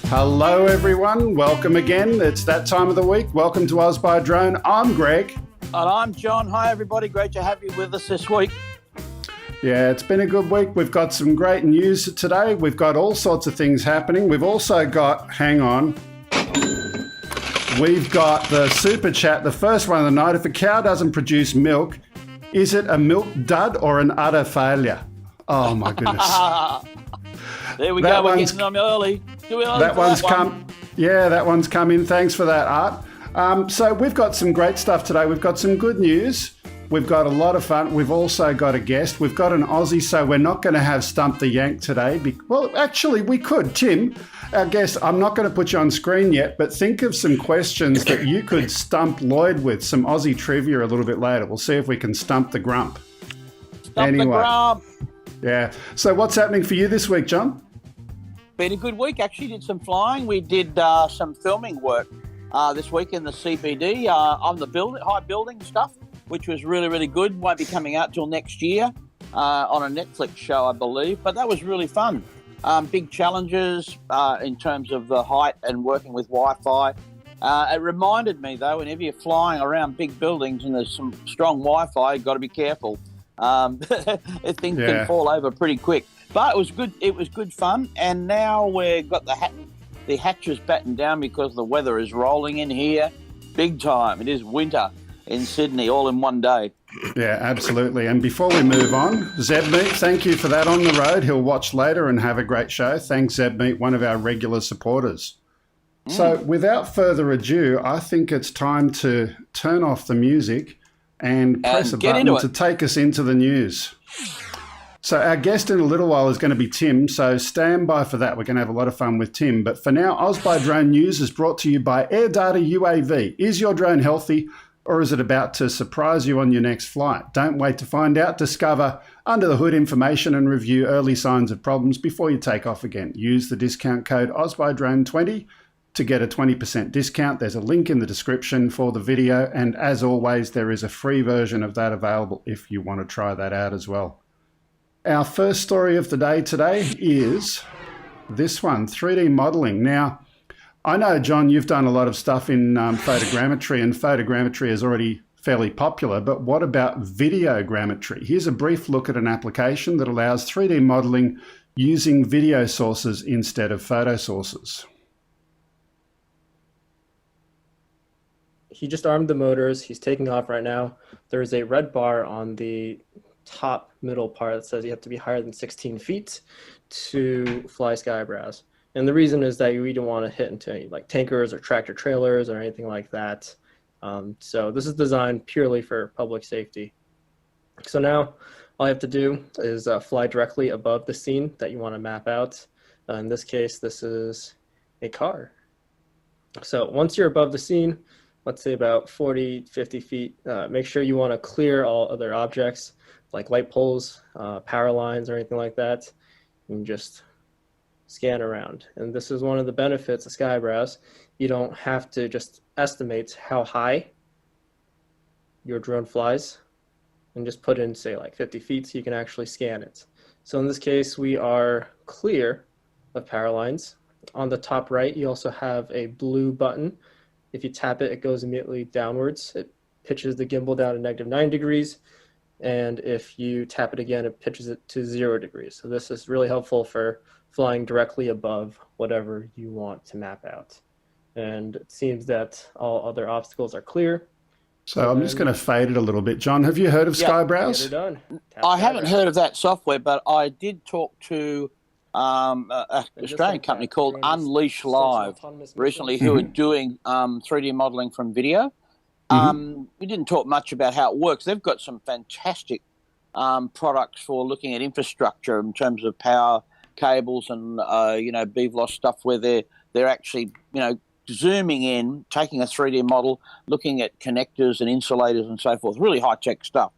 Hello everyone, welcome again. It's that time of the week. Welcome to OzByDrone. I'm Greg. And I'm John. Hi everybody, great to have you with us this week. Yeah, it's been a good week. We've got some great news today. We've got all sorts of things happening. We've also got, hang on, we've got the super chat, the first one of the night. If a cow doesn't produce milk, is it a milk dud or an udder failure? Oh my goodness. There we go, we're getting them early. That one's come. Yeah, that one's come in. Thanks for that, Art. So we've got some great stuff today. We've got some good news. We've got a lot of fun. We've also got a guest. We've got an Aussie, so we're not going to have Stump the Yank today. Well, actually, we could. Tim, our guest, I'm not going to put you on screen yet, but think of some questions that you could stump Lloyd with, some Aussie trivia a little bit later. We'll see if we can stump the grump. Stump the grump. Yeah. So what's happening for you this week, John? Been a good week, actually. Did some flying. We did some filming work this week in the CBD on the high building stuff, which was really, really good. Won't be coming out till next year on a Netflix show, I believe. But that was really fun. Big challenges in terms of the height and working with Wi-Fi. It reminded me, though, whenever you're flying around big buildings and there's some strong Wi-Fi, you've got to be careful. Things can fall over pretty quick. But it was good. It was good fun. And now we've got the hatches battened down because the weather is rolling in here big time. It is winter in Sydney all in one day. Yeah, absolutely. And before we move on, Zebmeet, thank you for that on the road. He'll watch later and have a great show. Thanks, Zebmeet, one of our regular supporters. So without further ado, I think it's time to turn off the music and press a button to take us into the news. So our guest in a little while is going to be Tim, so stand by for that. We're going to have a lot of fun with Tim. But for now, OzByDrone News is brought to you by AirData UAV. Is your drone healthy, or is it about to surprise you on your next flight? Don't wait to find out. Discover under-the-hood information and review early signs of problems before you take off again. Use the discount code OzByDrone20 to get a 20% discount. There's a link in the description for the video, and as always, there is a free version of that available if you want to try that out as well. Our first story of the day today is this one, 3D modeling. Now, I know, John, you've done a lot of stuff in photogrammetry, and photogrammetry is already fairly popular, but what about videogrammetry? Here's a brief look at an application that allows 3D modeling using video sources instead of photo sources. He just armed the motors. He's taking off right now. There's a red bar on the top middle part that says you have to be higher than 16 feet to fly Skybrows. And the reason is that we don't want to hit into any like tankers or tractor trailers or anything like that. So this is designed purely for public safety. So now all you have to do is fly directly above the scene that you want to map out. In this case, this is a car. So once you're above the scene, let's say about 40, 50 feet, make sure you want to clear all other objects like light poles, power lines, or anything like that, and just scan around. And this is one of the benefits of Skybrows. You don't have to just estimate how high your drone flies and just put in, say, like 50 feet, so you can actually scan it. So in this case, we are clear of power lines. On the top right, you also have a blue button. If you tap it, it goes immediately downwards. It pitches the gimbal down to -9 degrees. And if you tap it again, it pitches it to 0 degrees. So this is really helpful for flying directly above whatever you want to map out. And it seems that all other obstacles are clear. So I'm just going to fade it a little bit. John, have you heard of Skybrows? I haven't heard of that software, but I did talk to an Australian company called Unleash Live recently who are doing 3D modeling from video. We didn't talk much about how it works. They've got some fantastic products for looking at infrastructure in terms of power cables and BVLOS stuff, where they're actually zooming in, taking a 3D model, looking at connectors and insulators and so forth. Really high tech stuff.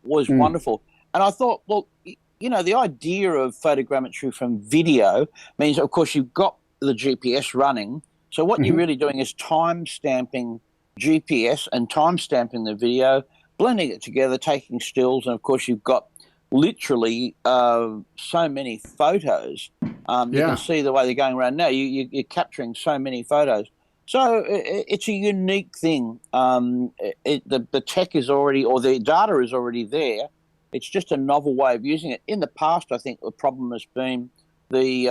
Was wonderful. And I thought, well, the idea of photogrammetry from video means, of course, you've got the GPS running. So what you're really doing is time stamping GPS and time stamping the video, blending it together, taking stills, and of course you've got literally so many photos You can see the way they're going around now. You're capturing so many photos. So it's a unique thing. The tech is already, or the data is already there. It's just a novel way of using it. In the past, I think the problem has been the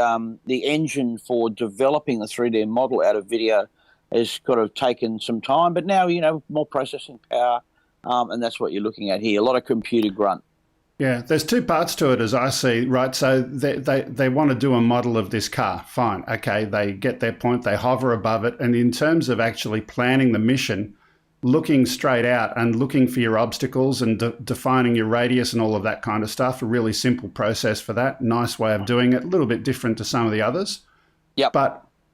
engine for developing the 3D model out of video has kind of taken some time. But now, more processing power, and that's what you're looking at here. A lot of computer grunt. Yeah, there's two parts to it as I see, right? So they want to do a model of this car. Fine. Okay, they get their point, they hover above it. And in terms of actually planning the mission, looking straight out and looking for your obstacles and defining your radius and all of that kind of stuff, a really simple process for that. Nice way of doing it, a little bit different to some of the others. Yep.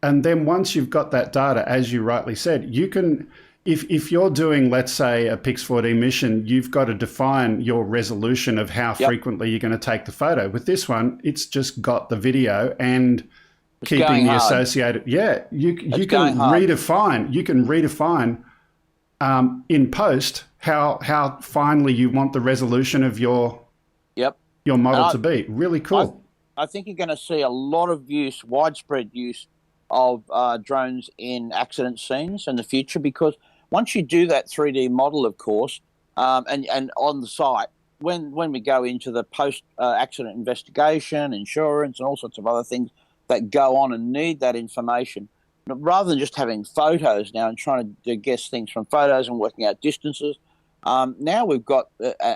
And then once you've got that data, as you rightly said, you can... If you're doing, let's say, a Pix4D mission, you've got to define your resolution of how frequently you're going to take the photo. With this one, it's just got the video and it's keeping the associated. Yeah, you can redefine. You can redefine in post how finely you want the resolution of your model to be. Really cool. I think you're going to see a lot of use, widespread use of drones in accident scenes in the future, because once you do that 3D model, of course, and on the site, when we go into the post-accident investigation, insurance, and all sorts of other things that go on and need that information, rather than just having photos now and trying to guess things from photos and working out distances, now we've got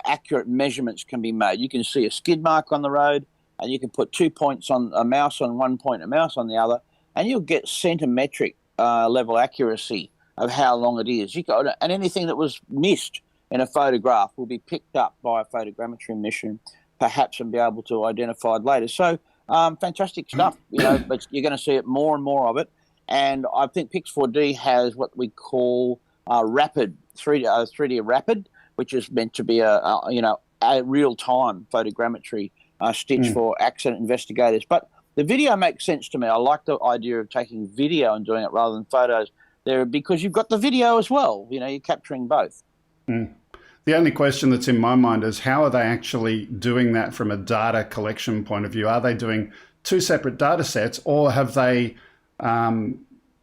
accurate measurements can be made. You can see a skid mark on the road, and you can put 2 points on a mouse on one point, a mouse on the other, and you'll get centimetric level accuracy of how long it is. And anything that was missed in a photograph will be picked up by a photogrammetry mission, perhaps, and be able to identify it later. So fantastic stuff, but you're going to see it more and more of it. And I think Pix4D has what we call rapid 3D rapid, which is meant to be a real-time photogrammetry stitch for accident investigators. But the video makes sense to me. I like the idea of taking video and doing it rather than photos there, because you've got the video as well. You're capturing both. The only question that's in my mind is, how are they actually doing that from a data collection point of view? Are they doing two separate data sets, or have they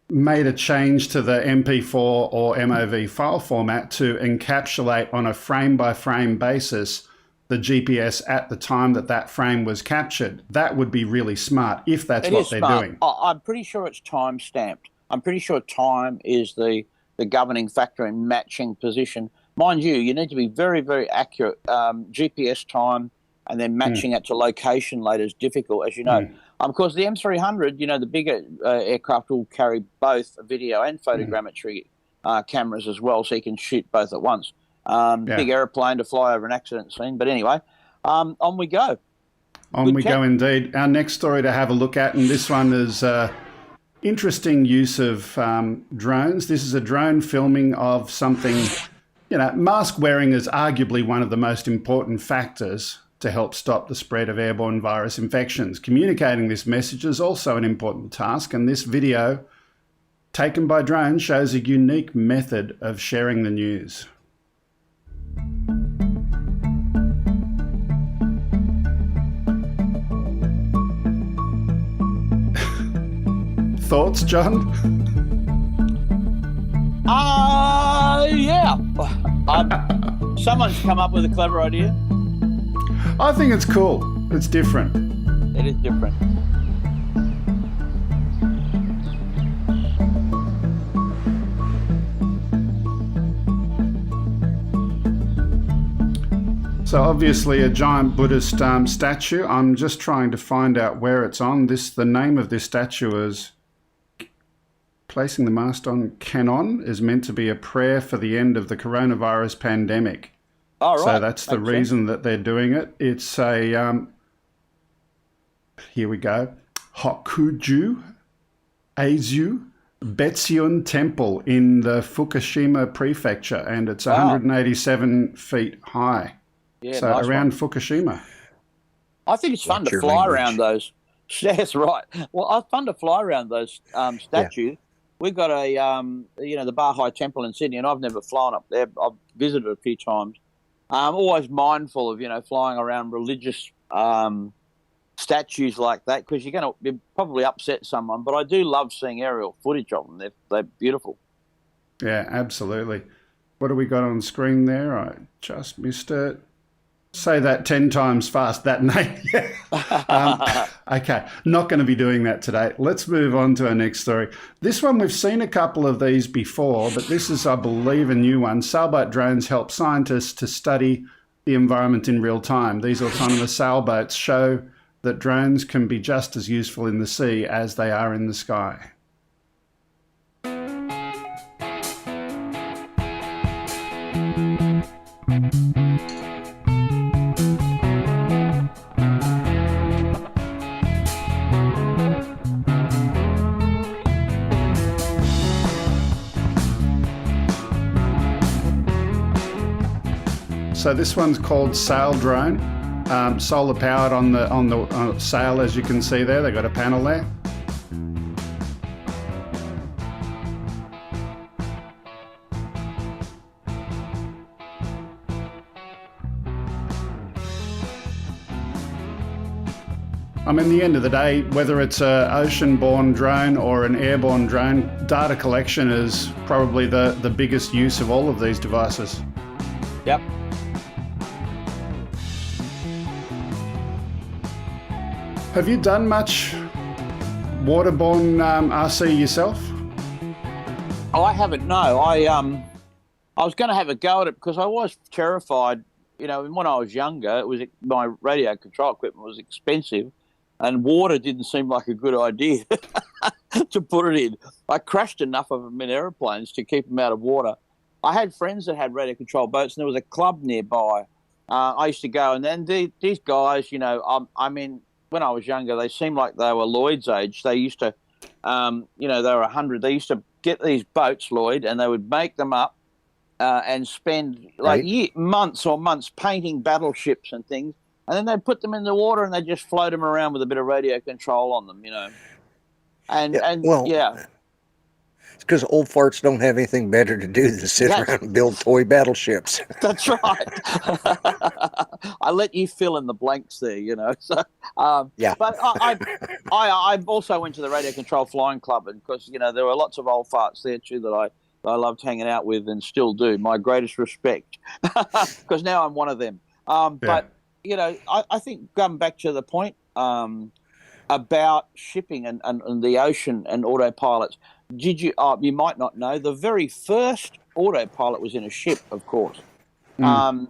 made a change to the MP4 or MOV file format to encapsulate on a frame-by-frame basis the GPS at the time that frame was captured? That would be really smart if that's what they're doing. I'm pretty sure it's time-stamped. I'm pretty sure time is the governing factor in matching position. Mind you need to be very, very accurate. GPS time and then matching it to location later is difficult, as you know. Of course, the M300, the bigger aircraft will carry both video and photogrammetry cameras as well, so you can shoot both at once. Big aeroplane to fly over an accident scene. But anyway, on we go. On we go indeed. Our next story to have a look at, and this one is interesting use of drones. This is a drone filming of something, mask wearing is arguably one of the most important factors to help stop the spread of airborne virus infections. Communicating this message is also an important task, and this video taken by drone shows a unique method of sharing the news. Thoughts, John? Yeah. Someone's come up with a clever idea. I think it's cool. It's different. It is different. So obviously a giant Buddhist statue. I'm just trying to find out where it's on. The name of this statue is Placing the Mast on Canon, is meant to be a prayer for the end of the coronavirus pandemic. Oh, right. So that's the reason that they're doing it. It's a, here we go, Hokuju Eizu Betsyun Temple in the Fukushima prefecture, and it's 187 feet high. Yeah, so nice around one. Fukushima. I think it's fun to fly around those. That's right. Well, it's fun to fly around those statues. We've got a, the Baha'i Temple in Sydney, and I've never flown up there. I've visited a few times. I'm always mindful of, flying around religious statues like that because you're going to probably upset someone. But I do love seeing aerial footage of them. They're beautiful. Yeah, absolutely. What do we got on screen there? I just missed it. Say that 10 times fast, that name. Okay, not going to be doing that today. Let's move on to our next story. This one, we've seen a couple of these before, but this is, I believe, a new one. Sailboat drones help scientists to study the environment in real time. These autonomous sailboats show that drones can be just as useful in the sea as they are in the sky. So this one's called Sail Drone, solar powered on the sail, as you can see there. They've got a panel there. I mean, at the end of the day, whether it's an ocean-borne drone or an airborne drone, data collection is probably the biggest use of all of these devices. Yep. Have you done much waterborne RC yourself? Oh, I haven't. No, I was going to have a go at it because I was terrified. You know, when I was younger, my radio control equipment was expensive, and water didn't seem like a good idea to put it in. I crashed enough of them in aeroplanes to keep them out of water. I had friends that had radio control boats, and there was a club nearby. I used to go, and then these guys, you know, I mean, when I was younger, they seemed like they were Lloyd's age. They used to, you know, they were 100. They used to get these boats, Lloyd, and they would make them up and spend like months painting battleships and things. And then they'd put them in the water and they'd just float them around with a bit of radio control on them, you know. It's because old farts don't have anything better to do than sit around and build toy battleships. That's right. I let you fill in the blanks there, you know. So, yeah. But I also went to the Radio Control Flying Club, and because you know there were lots of old farts there too that I loved hanging out with and still do. My greatest respect, because now I'm one of them. But you know, I think going back to the point about shipping and the ocean and autopilots. Did you? You might not know. The very first autopilot was in a ship, of course, long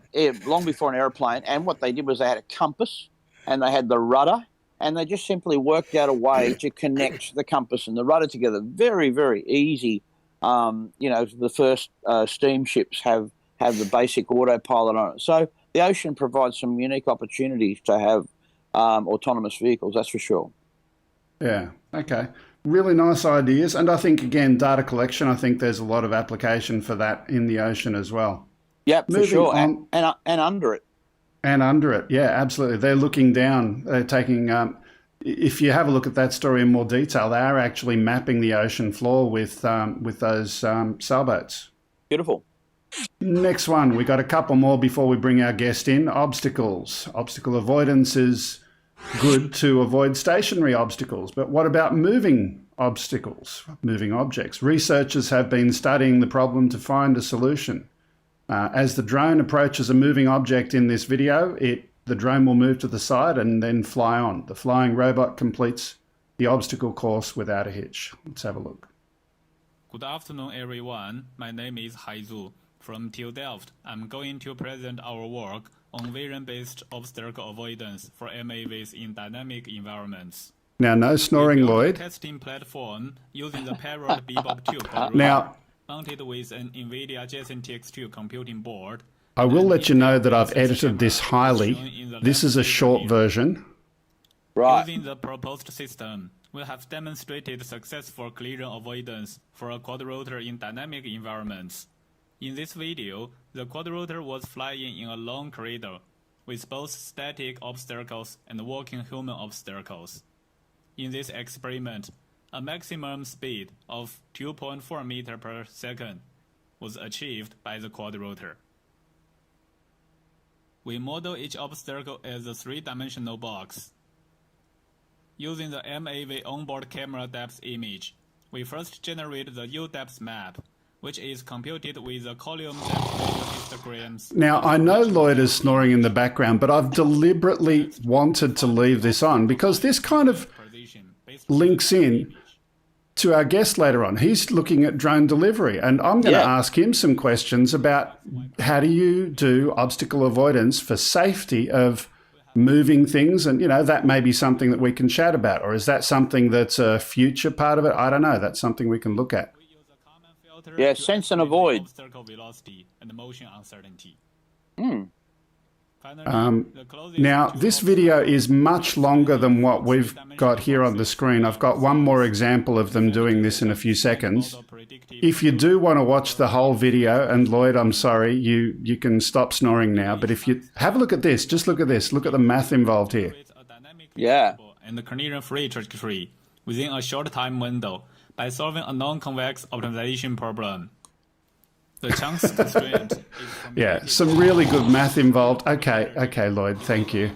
before an airplane. And what they did was they had a compass, and they had the rudder, and they just simply worked out a way to connect the compass and the rudder together. Very, very easy. You know, the first steamships have the basic autopilot on it. So the ocean provides some unique opportunities to have autonomous vehicles. That's for sure. Yeah. Okay. Really nice ideas. And I think, again, data collection, I think there's a lot of application for that in the ocean as well. Yep, for sure. And under it. And under it. Yeah, absolutely. They're looking down. They're taking, if you have a look at that story in more detail, they are actually mapping the ocean floor with those sailboats. Beautiful. Next one. We got a couple more before we bring our guest in. Obstacles. Obstacle avoidance is good to avoid stationary obstacles, but what about moving obstacles, moving objects? Researchers have been studying the problem to find a solution. As the drone approaches a moving object in this video, the drone will move to the side and then fly on. The flying robot completes the obstacle course without a hitch. Let's have a look. Good afternoon, everyone. My name is Heidlas from TU Delft. I'm going to present our work on vision-based obstacle avoidance for MAVs in dynamic environments. Now, no snoring, Lloyd. Testing platform using the paired Bebop 2 now, mounted with an NVIDIA Jetson TX2 computing board. I will let you know that I've edited this highly. This is a short version. Right. Using the proposed system, we have demonstrated successful collision avoidance for a quadrotor in dynamic environments. In this video, the quadrotor was flying in a long corridor with both static obstacles and walking human obstacles. In this experiment, a maximum speed of 2.4 meters per second was achieved by the quadrotor. We model each obstacle as a three-dimensional box. Using the MAV onboard camera depth image, we first generate the U-depth map, which is computed with the column depth histograms. Now, I know Lloyd is snoring in the background, but I've deliberately wanted to leave this on because this kind of links in to our guest later on. He's looking at drone delivery, and I'm going to ask him some questions about how do you do obstacle avoidance for safety of moving things, and, you know, that may be something that we can chat about, or is that something that's a future part of it? I don't know. That's something we can look at. Yeah, sense and avoid. Obstacle velocity and motion uncertainty. Now, this video is much longer than what we've got here on the screen. I've got one more example of them doing this in a few seconds. If you do want to watch the whole video, and Lloyd, I'm sorry, you can stop snoring now, but if you have a look at this, just look at this, look at the math involved here. Yeah. And the collision-free trajectory within a short time window by solving a non-convex optimization problem. The chance constraint is from Yeah, some really good math involved. Okay, Lloyd, thank you.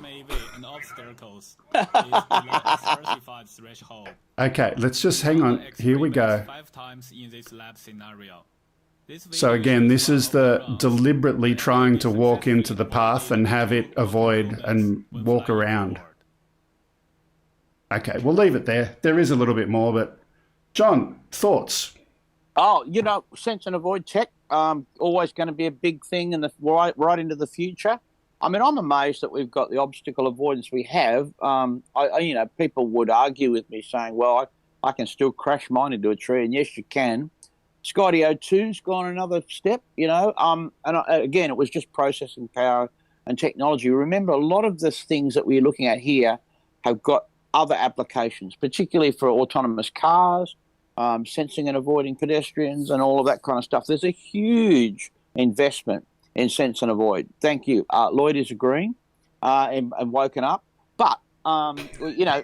and obstacles is below a specified threshold. Okay, let's just hang on. Here we go. 5 times in this lab scenario. So again, this is the deliberately trying to walk into the path and have it avoid and walk around. Okay, we'll leave it there. There is a little bit more, but John, thoughts? Oh, you know, sense and avoid tech, always going to be a big thing in the right into the future. I mean, I'm amazed that we've got the obstacle avoidance we have. You know, people would argue with me saying, well, I can still crash mine into a tree, and yes, you can. Skydio 2's gone another step, you know, again, it was just processing power and technology. Remember, a lot of the things that we're looking at here have got other applications, particularly for autonomous cars, sensing and avoiding pedestrians and all of that kind of stuff. There's a huge investment in sense and avoid. Thank you. Lloyd is agreeing and woken up. But, you know,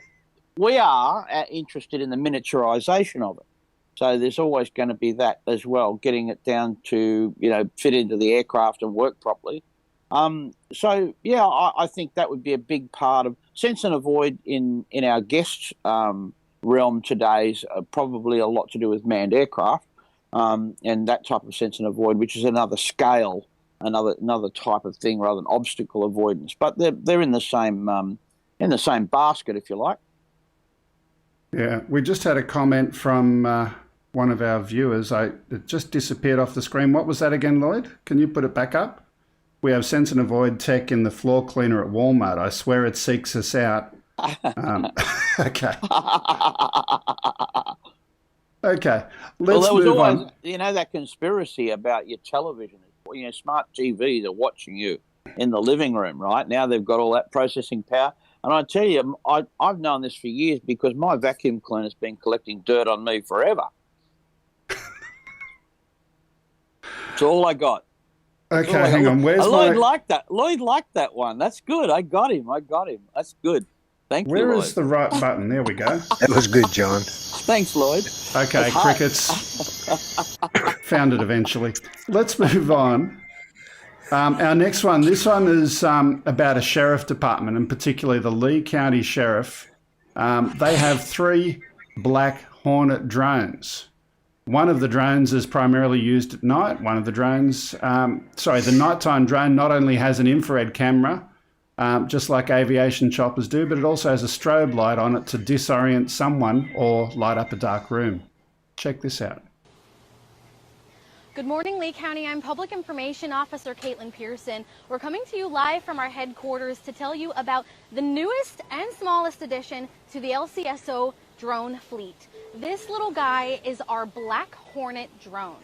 we are interested in the miniaturization of it. So there's always going to be that as well, getting it down to, you know, fit into the aircraft and work properly. So, yeah, I think that would be a big part of sense and avoid in our guest realm today's probably a lot to do with manned aircraft and that type of sense and avoid, which is another scale, another type of thing rather than obstacle avoidance. But they're in the same basket, if you like. Yeah, we just had a comment from one of our viewers. It just disappeared off the screen. What was that again, Lloyd? Can you put it back up? We have sense and avoid tech in the floor cleaner at Walmart. I swear it seeks us out. Okay. Okay, let's move on. You know, that conspiracy about your television, you know, smart TVs are watching you in the living room, right? Now they've got all that processing power. And I tell you, I've known this for years because my vacuum cleaner's been collecting dirt on me forever. That's all I got. Okay, hang on. Where's Lloyd liked that. Lloyd liked that one. That's good. I got him. That's good. Thank you, Lloyd. Where is the right button? There we go. That was good, John. Thanks, Lloyd. Okay, crickets. Found it eventually. Let's move on. Our next one, this one is about a sheriff department, and particularly the Lee County Sheriff. They have 3 Black Hornet drones. One of the drones is primarily used at night. One of the drones, the nighttime drone not only has an infrared camera, just like aviation choppers do, but it also has a strobe light on it to disorient someone or light up a dark room. Check this out. Good morning, Lee County. I'm Public Information Officer Caitlin Pearson. We're coming to you live from our headquarters to tell you about the newest and smallest addition to the LCSO drone fleet. This little guy is our Black Hornet drone.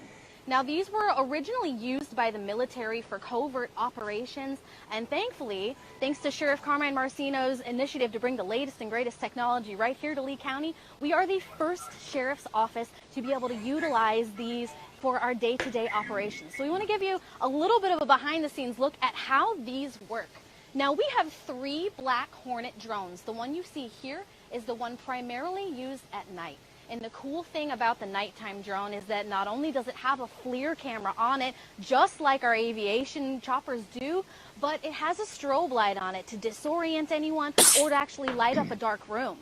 Now, these were originally used by the military for covert operations, and thankfully, thanks to Sheriff Carmine Marcino's initiative to bring the latest and greatest technology right here to Lee County, we are the first sheriff's office to be able to utilize these for our day-to-day operations. So we want to give you a little bit of a behind-the-scenes look at how these work. Now, we have 3 Black Hornet drones. The one you see here is the one primarily used at night. And the cool thing about the nighttime drone is that not only does it have a FLIR camera on it, just like our aviation choppers do, but it has a strobe light on it to disorient anyone or to actually light up a dark room.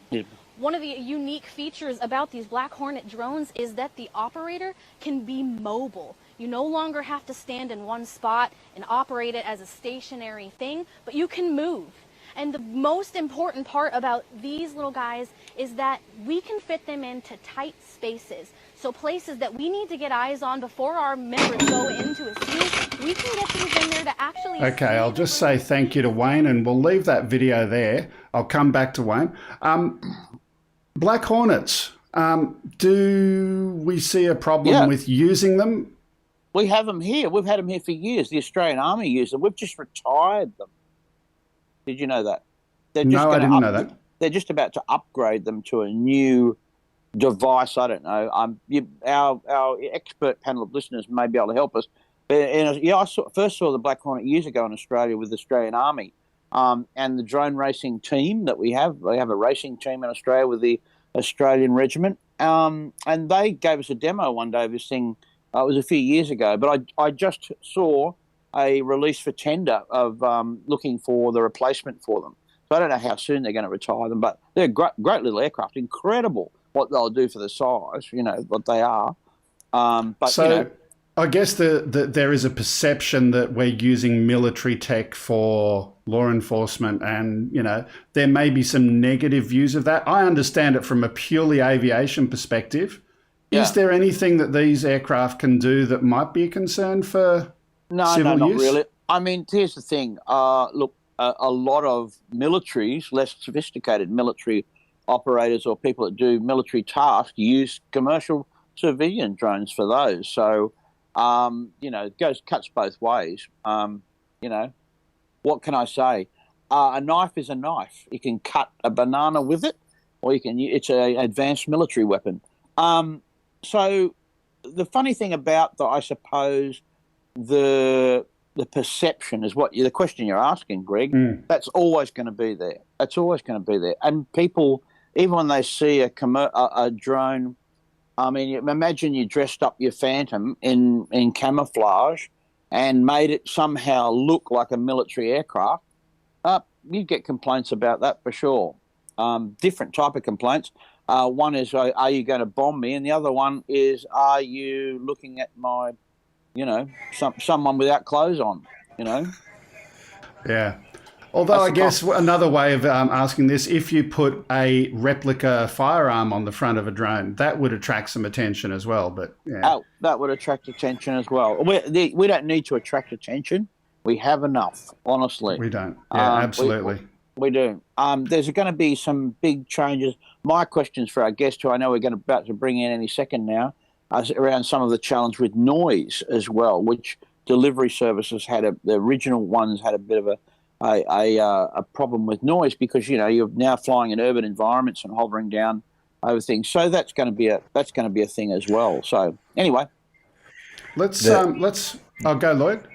One of the unique features about these Black Hornet drones is that the operator can be mobile. You no longer have to stand in one spot and operate it as a stationary thing, but you can move. And the most important part about these little guys is that we can fit them into tight spaces. So places that we need to get eyes on before our members go into a scene, we can get these in there to actually Okay, I'll just say thank you to Wayne, and we'll leave that video there. I'll come back to Wayne. Black Hornets, do we see a problem with using them? We have them here. We've had them here for years. The Australian Army use them. We've just retired them. Did you know that? No, I didn't know that. They're just about to upgrade them to a new device. I don't know. Our expert panel of listeners may be able to help us. I first saw the Black Hornet years ago in Australia with the Australian Army, and the drone racing team that we have. We have a racing team in Australia with the Australian Regiment, and they gave us a demo one day of this thing. It was a few years ago, but I just saw a release for tender of looking for the replacement for them. So I don't know how soon they're going to retire them, but they're great little aircraft. Incredible what they'll do for the size, what they are. I guess there is a perception that we're using military tech for law enforcement, and there may be some negative views of that. I understand it from a purely aviation perspective. Yeah. Is there anything that these aircraft can do that might be a concern for civil use? No, not really. I mean, here's the thing. Look, a lot of militaries, less sophisticated military operators or people that do military tasks, use commercial civilian drones for those. So, cuts both ways. What can I say? A knife is a knife. You can cut a banana with it, or it's an advanced military weapon. So the funny thing about I suppose, the perception is the question you're asking, Greg. That's always going to be there. That's always going to be there. And people, even when they see a drone, I mean, imagine you dressed up your Phantom in camouflage and made it somehow look like a military aircraft. You'd get complaints about that for sure. Different type of complaints. One is, are you going to bomb me? And the other one is, are you looking at my, someone without clothes on, Yeah. Although I guess another way of asking this, if you put a replica firearm on the front of a drone, that would attract some attention as well. But yeah. Oh, that would attract attention as well. We don't need to attract attention. We have enough, honestly. We don't. Yeah, absolutely. We do. There's going to be some big changes. My questions for our guest, who I know we're about to bring in any second now, around some of the challenge with noise as well, which delivery services the original ones had a bit of a problem with noise because you're now flying in urban environments and hovering down over things. So that's going to be a thing as well. So anyway, let's go, Lloyd.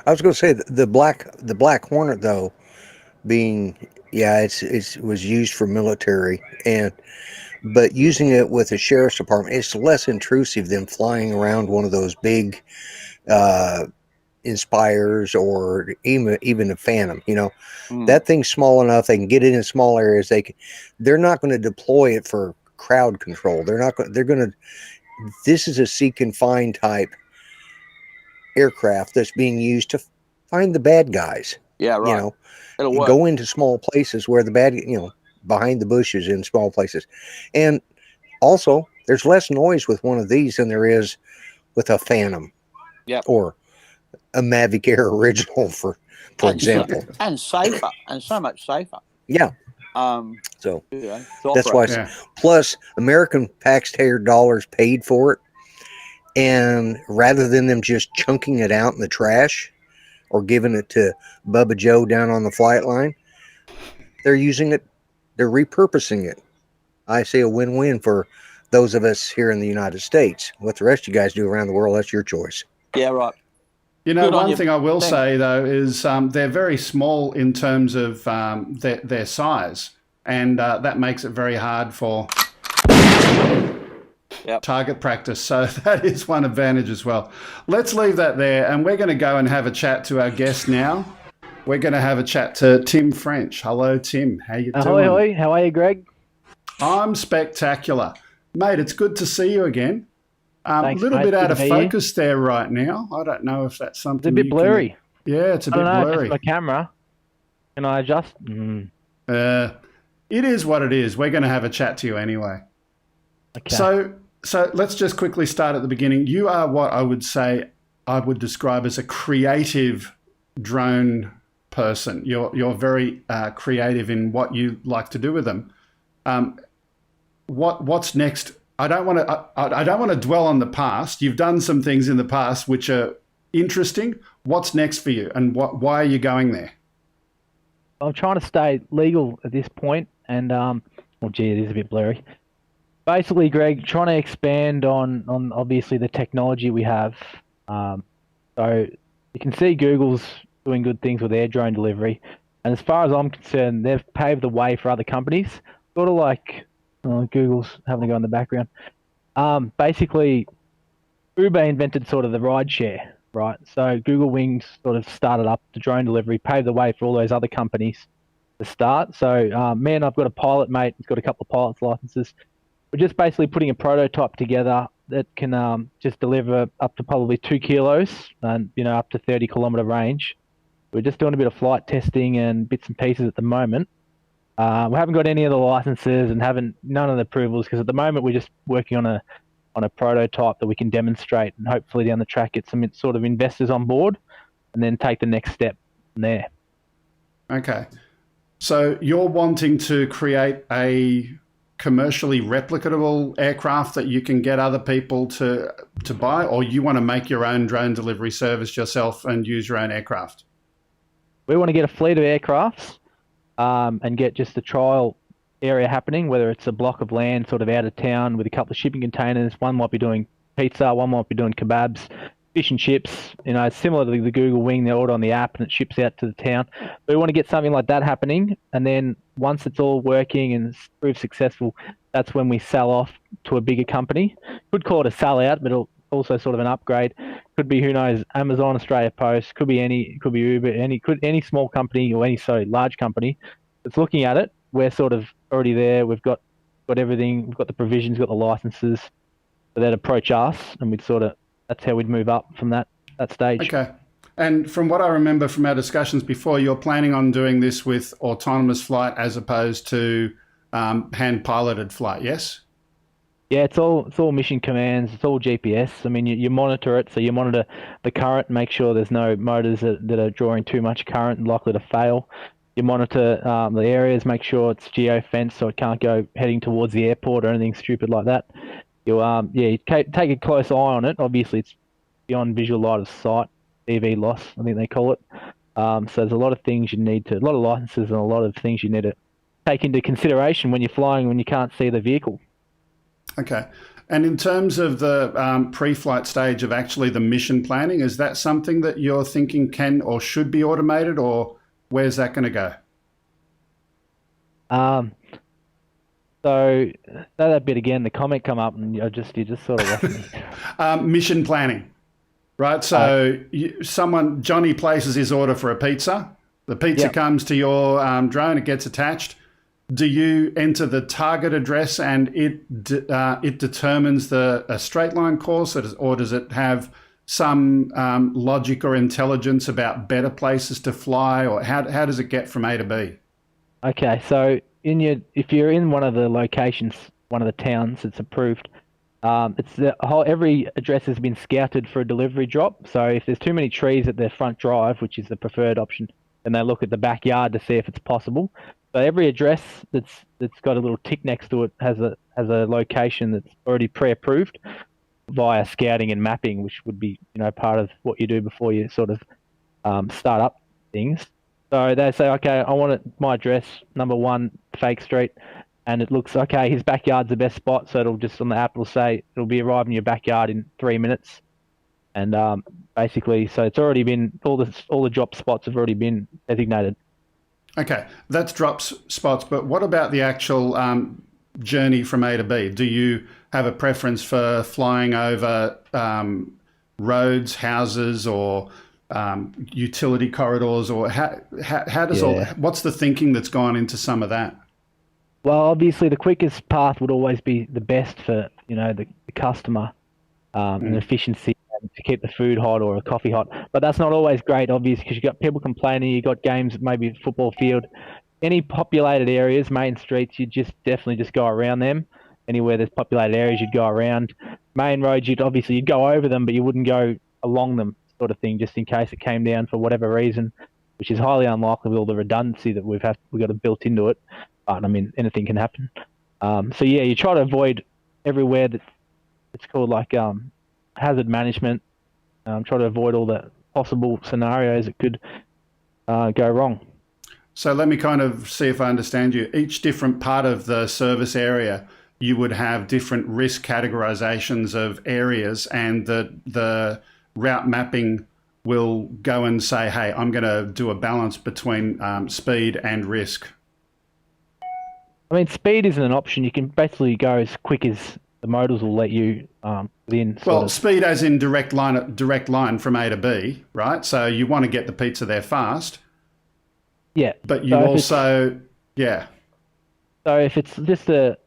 I was going to say the Black Hornet though, being it was used for military, but using it with the sheriff's department, it's less intrusive than flying around one of those big Inspires or even a Phantom. That thing's small enough; they can get it in small areas. They're not going to deploy it for crowd control. This is a seek and find type aircraft that's being used to find the bad guys. Yeah, right. It'll work. Go into small places where the bad, behind the bushes in small places. And also, there's less noise with one of these than there is with a Phantom. Yep. Or a Mavic Air Original, for example. And safer, and so much safer. Yeah. That's why. Yeah. Plus, American taxpayer dollars paid for it. And rather than them just chunking it out in the trash or giving it to Bubba Joe down on the flight line, they're using it, they're repurposing it. I say a win-win for those of us here in the United States. What the rest of you guys do around the world, that's your choice. Yeah, right. One thing I will say, though, is they're very small in terms of their size, and that makes it very hard for target practice. So that is one advantage as well. Let's leave that there, and we're going to go and have a chat to our guest now. We're going to have a chat to Tim French. Hello, Tim. How you doing? Ahoy, how are you, Greg? I'm spectacular. Mate, it's good to see you again. A Thanks, little mate. bit out Good of to be here. focus there right now. I don't know if that's something It's a bit blurry. Yeah, it's a I bit don't know if blurry. it's my camera. Can I adjust? It is what it is. We're going to have a chat to you anyway. Okay. So let's just quickly start at the beginning. You are what I would describe as a creative drone person. You're very creative in what you like to do with them. What's next? I don't want to dwell on the past. You've done some things in the past which are interesting. What's next for you, and why are you going there? I'm trying to stay legal at this point, and well, gee, it is a bit blurry. Basically, Greg, trying to expand on obviously the technology we have. So you can see Google's doing good things with their drone delivery, and as far as I'm concerned, they've paved the way for other companies. Sort of like Google's having a go in the background. Basically, Uber invented sort of the ride share, right? So Google Wings sort of started up the drone delivery, paved the way for all those other companies to start. So me and I've got a pilot mate who's got a couple of pilot's licenses. We're just basically putting a prototype together that can just deliver up to probably 2 kilos and up to 30-kilometer range. We're just doing a bit of flight testing and bits and pieces at the moment. We haven't got any of the licenses and none of the approvals because at the moment we're just working on a prototype that we can demonstrate and hopefully down the track get some sort of investors on board and then take the next step from there. Okay. So you're wanting to create a commercially replicable aircraft that you can get other people to buy, or you want to make your own drone delivery service yourself and use your own aircraft? We want to get a fleet of aircrafts and get just a trial area happening, whether it's a block of land sort of out of town with a couple of shipping containers. One might be doing pizza, one might be doing kebabs, fish and chips, similar to the Google Wing. They order on the app and it ships out to the town. But we want to get something like that happening, and then once it's all working and proves successful, that's when we sell off to a bigger company. Could call it a sellout, but it'll also sort of an upgrade. Could be, who knows, Amazon, Australia Post, could be Uber, any small company or any large company that's looking at it. We're sort of already there. We've got everything. We've got the provisions, got the licenses. So they'd approach us, and that's how we'd move up from that stage. Okay. And from what I remember from our discussions before, you're planning on doing this with autonomous flight as opposed to hand-piloted flight, yes? Yeah, it's all mission commands. It's all GPS. I mean, you monitor it, so you monitor the current, make sure there's no motors that are drawing too much current and likely to fail. You monitor the areas, make sure it's geo-fenced so it can't go heading towards the airport or anything stupid like that. You take a close eye on it. Obviously, it's beyond visual line of sight, EV loss, I think they call it. So there's a lot of things a lot of licenses and a lot of things you need to take into consideration when you're flying when you can't see the vehicle. Okay. And in terms of the pre-flight stage of actually the mission planning, is that something that you're thinking can or should be automated, or where's that going to go? So say that bit again. The comment come up, and you just sort of lost me. Mission planning, right? So Johnny places his order for a pizza. The pizza comes to your drone. It gets attached. Do you enter the target address and it determines a straight line course, or does it have some logic or intelligence about better places to fly, or how does it get from A to B? Okay, so if you're in one of the locations, one of the towns that's approved, every address has been scouted for a delivery drop. So if there's too many trees at their front drive, which is the preferred option, then they look at the backyard to see if it's possible. So every address that's got a little tick next to it has a location that's already pre-approved via scouting and mapping, which would be part of what you do before you sort of start up things. So they say, okay, I want my address, number 1, Fake Street, and it looks okay. His backyard's the best spot, so it'll just on the app it'll say it'll be arriving in your backyard in 3 minutes, and basically, so it's already been all the drop spots have already been designated. Okay, that's drop spots, but what about the actual journey from A to B? Do you have a preference for flying over roads, houses, or utility corridors, or how does what's the thinking that's gone into some of that? Well, obviously, the quickest path would always be the best for the customer, and efficiency, and to keep the food hot or a coffee hot. But that's not always great, obviously, because you got people complaining. You got games, maybe football field, any populated areas, main streets. You definitely just go around them. Anywhere there's populated areas, you'd go around. Main roads, you'd go over them, but you wouldn't go along them, sort of thing, just in case it came down for whatever reason, which is highly unlikely with all the redundancy that we've got it built into it. But I mean, anything can happen. So yeah, you try to avoid everywhere that it's called hazard management. Try to avoid all the possible scenarios that could go wrong. So let me kind of see if I understand you. Each different part of the service area, you would have different risk categorizations of areas, and the route mapping will go and say, hey, I'm going to do a balance between speed and risk. I mean, speed isn't an option. You can basically go as quick as the motors will let you within. Well, speed as in direct line from A to B, right? So you want to get the pizza there fast. Yeah. But you also, yeah. So if it's a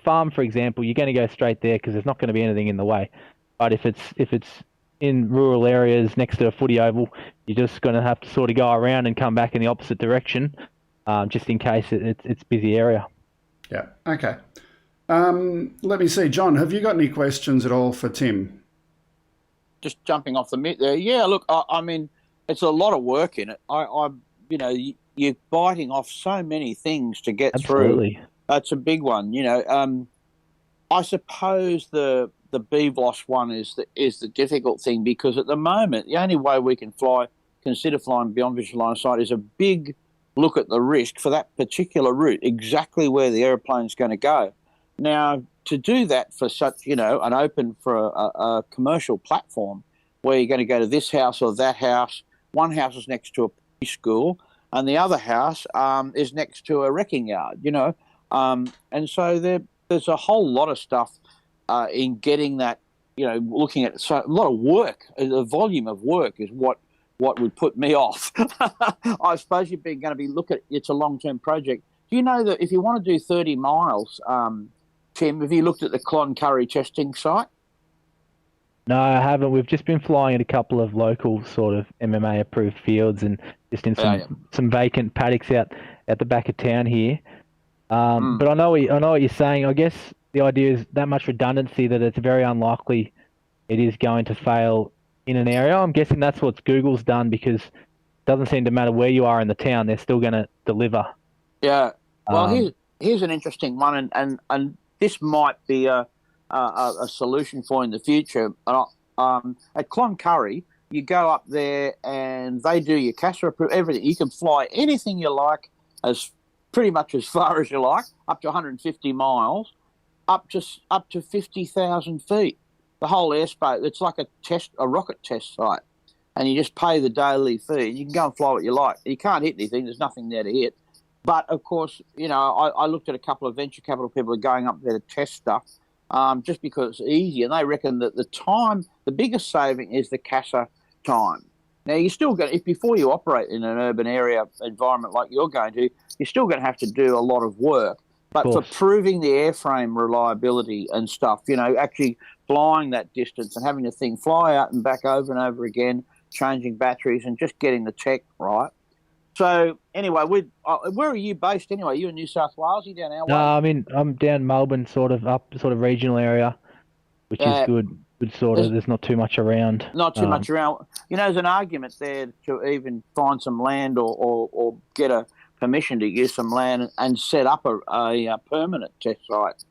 farm, for example, you're going to go straight there because there's not going to be anything in the way. But if it's in rural areas next to a footy oval, you're just going to have to sort of go around and come back in the opposite direction, just in case it's busy area. Yeah. Okay. Let me see, John. Have you got any questions at all for Tim? Just jumping off the mitt there. Yeah. Look, I mean, it's a lot of work in it. You're biting off so many things to get Absolutely. through. That's a big one. I suppose the BVLOS one is the difficult thing, because at the moment the only way we can consider flying beyond visual line of sight is a big look at the risk for that particular route, exactly where the airplane's going to go. Now, to do that for such, an open for a commercial platform where you're going to go to this house or that house, one house is next to a preschool and the other house is next to a wrecking yard, and so there's a whole lot of stuff in getting that, looking at a lot of work. The volume of work is what would put me off. I suppose you're going to be it's a long-term project. Do you know that if you want to do 30 miles, Tim, have you looked at the Cloncurry testing site? No, I haven't. We've just been flying at a couple of local sort of MMA-approved fields and just in some vacant paddocks out at the back of town here. But I know what you're saying. I guess the idea is that much redundancy that it's very unlikely it is going to fail in an area. I'm guessing that's what Google's done, because it doesn't seem to matter where you are in the town, they're still going to deliver. Yeah. Well, here's an interesting one, and this might be a solution for in the future. At Cloncurry, you go up there and they do your CASA approval, everything. You can fly anything you like, as pretty much as far as you like, up to 150 miles, up to 50,000 feet. The whole airspace, it's like a rocket test site, and you just pay the daily fee. You can go and fly what you like. You can't hit anything. There's nothing there to hit. But, of course, I looked at a couple of venture capital people who are going up there to test stuff just because it's easy, and they reckon that the biggest saving is the CASA time. Now, you're still going before you operate in an urban area environment like you're going to, you're still going to have to do a lot of work. But for proving the airframe reliability and stuff, actually flying that distance and having the thing fly out and back over and over again, changing batteries and just getting the tech right. So anyway, where are you based anyway? You in New South Wales? Are you down our way? No, I'm down Melbourne, sort of regional area, which is good. Good sort of. There's not too much around. Not too much around. There's an argument there to even find some land or get a permission to use some land and set up a permanent test site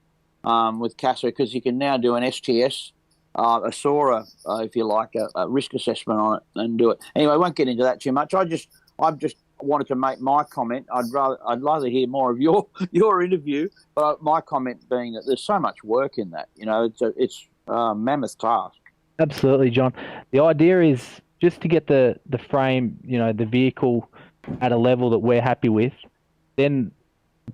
with CASA, because you can now do an STS, a SORA, if you like, a risk assessment on it and do it. Anyway, I won't get into that too much. I've just wanted to make my comment. I'd rather hear more of your interview, but my comment being that there's so much work in that. It's a mammoth task. Absolutely, John. The idea is just to get the frame, the vehicle at a level that we're happy with. Then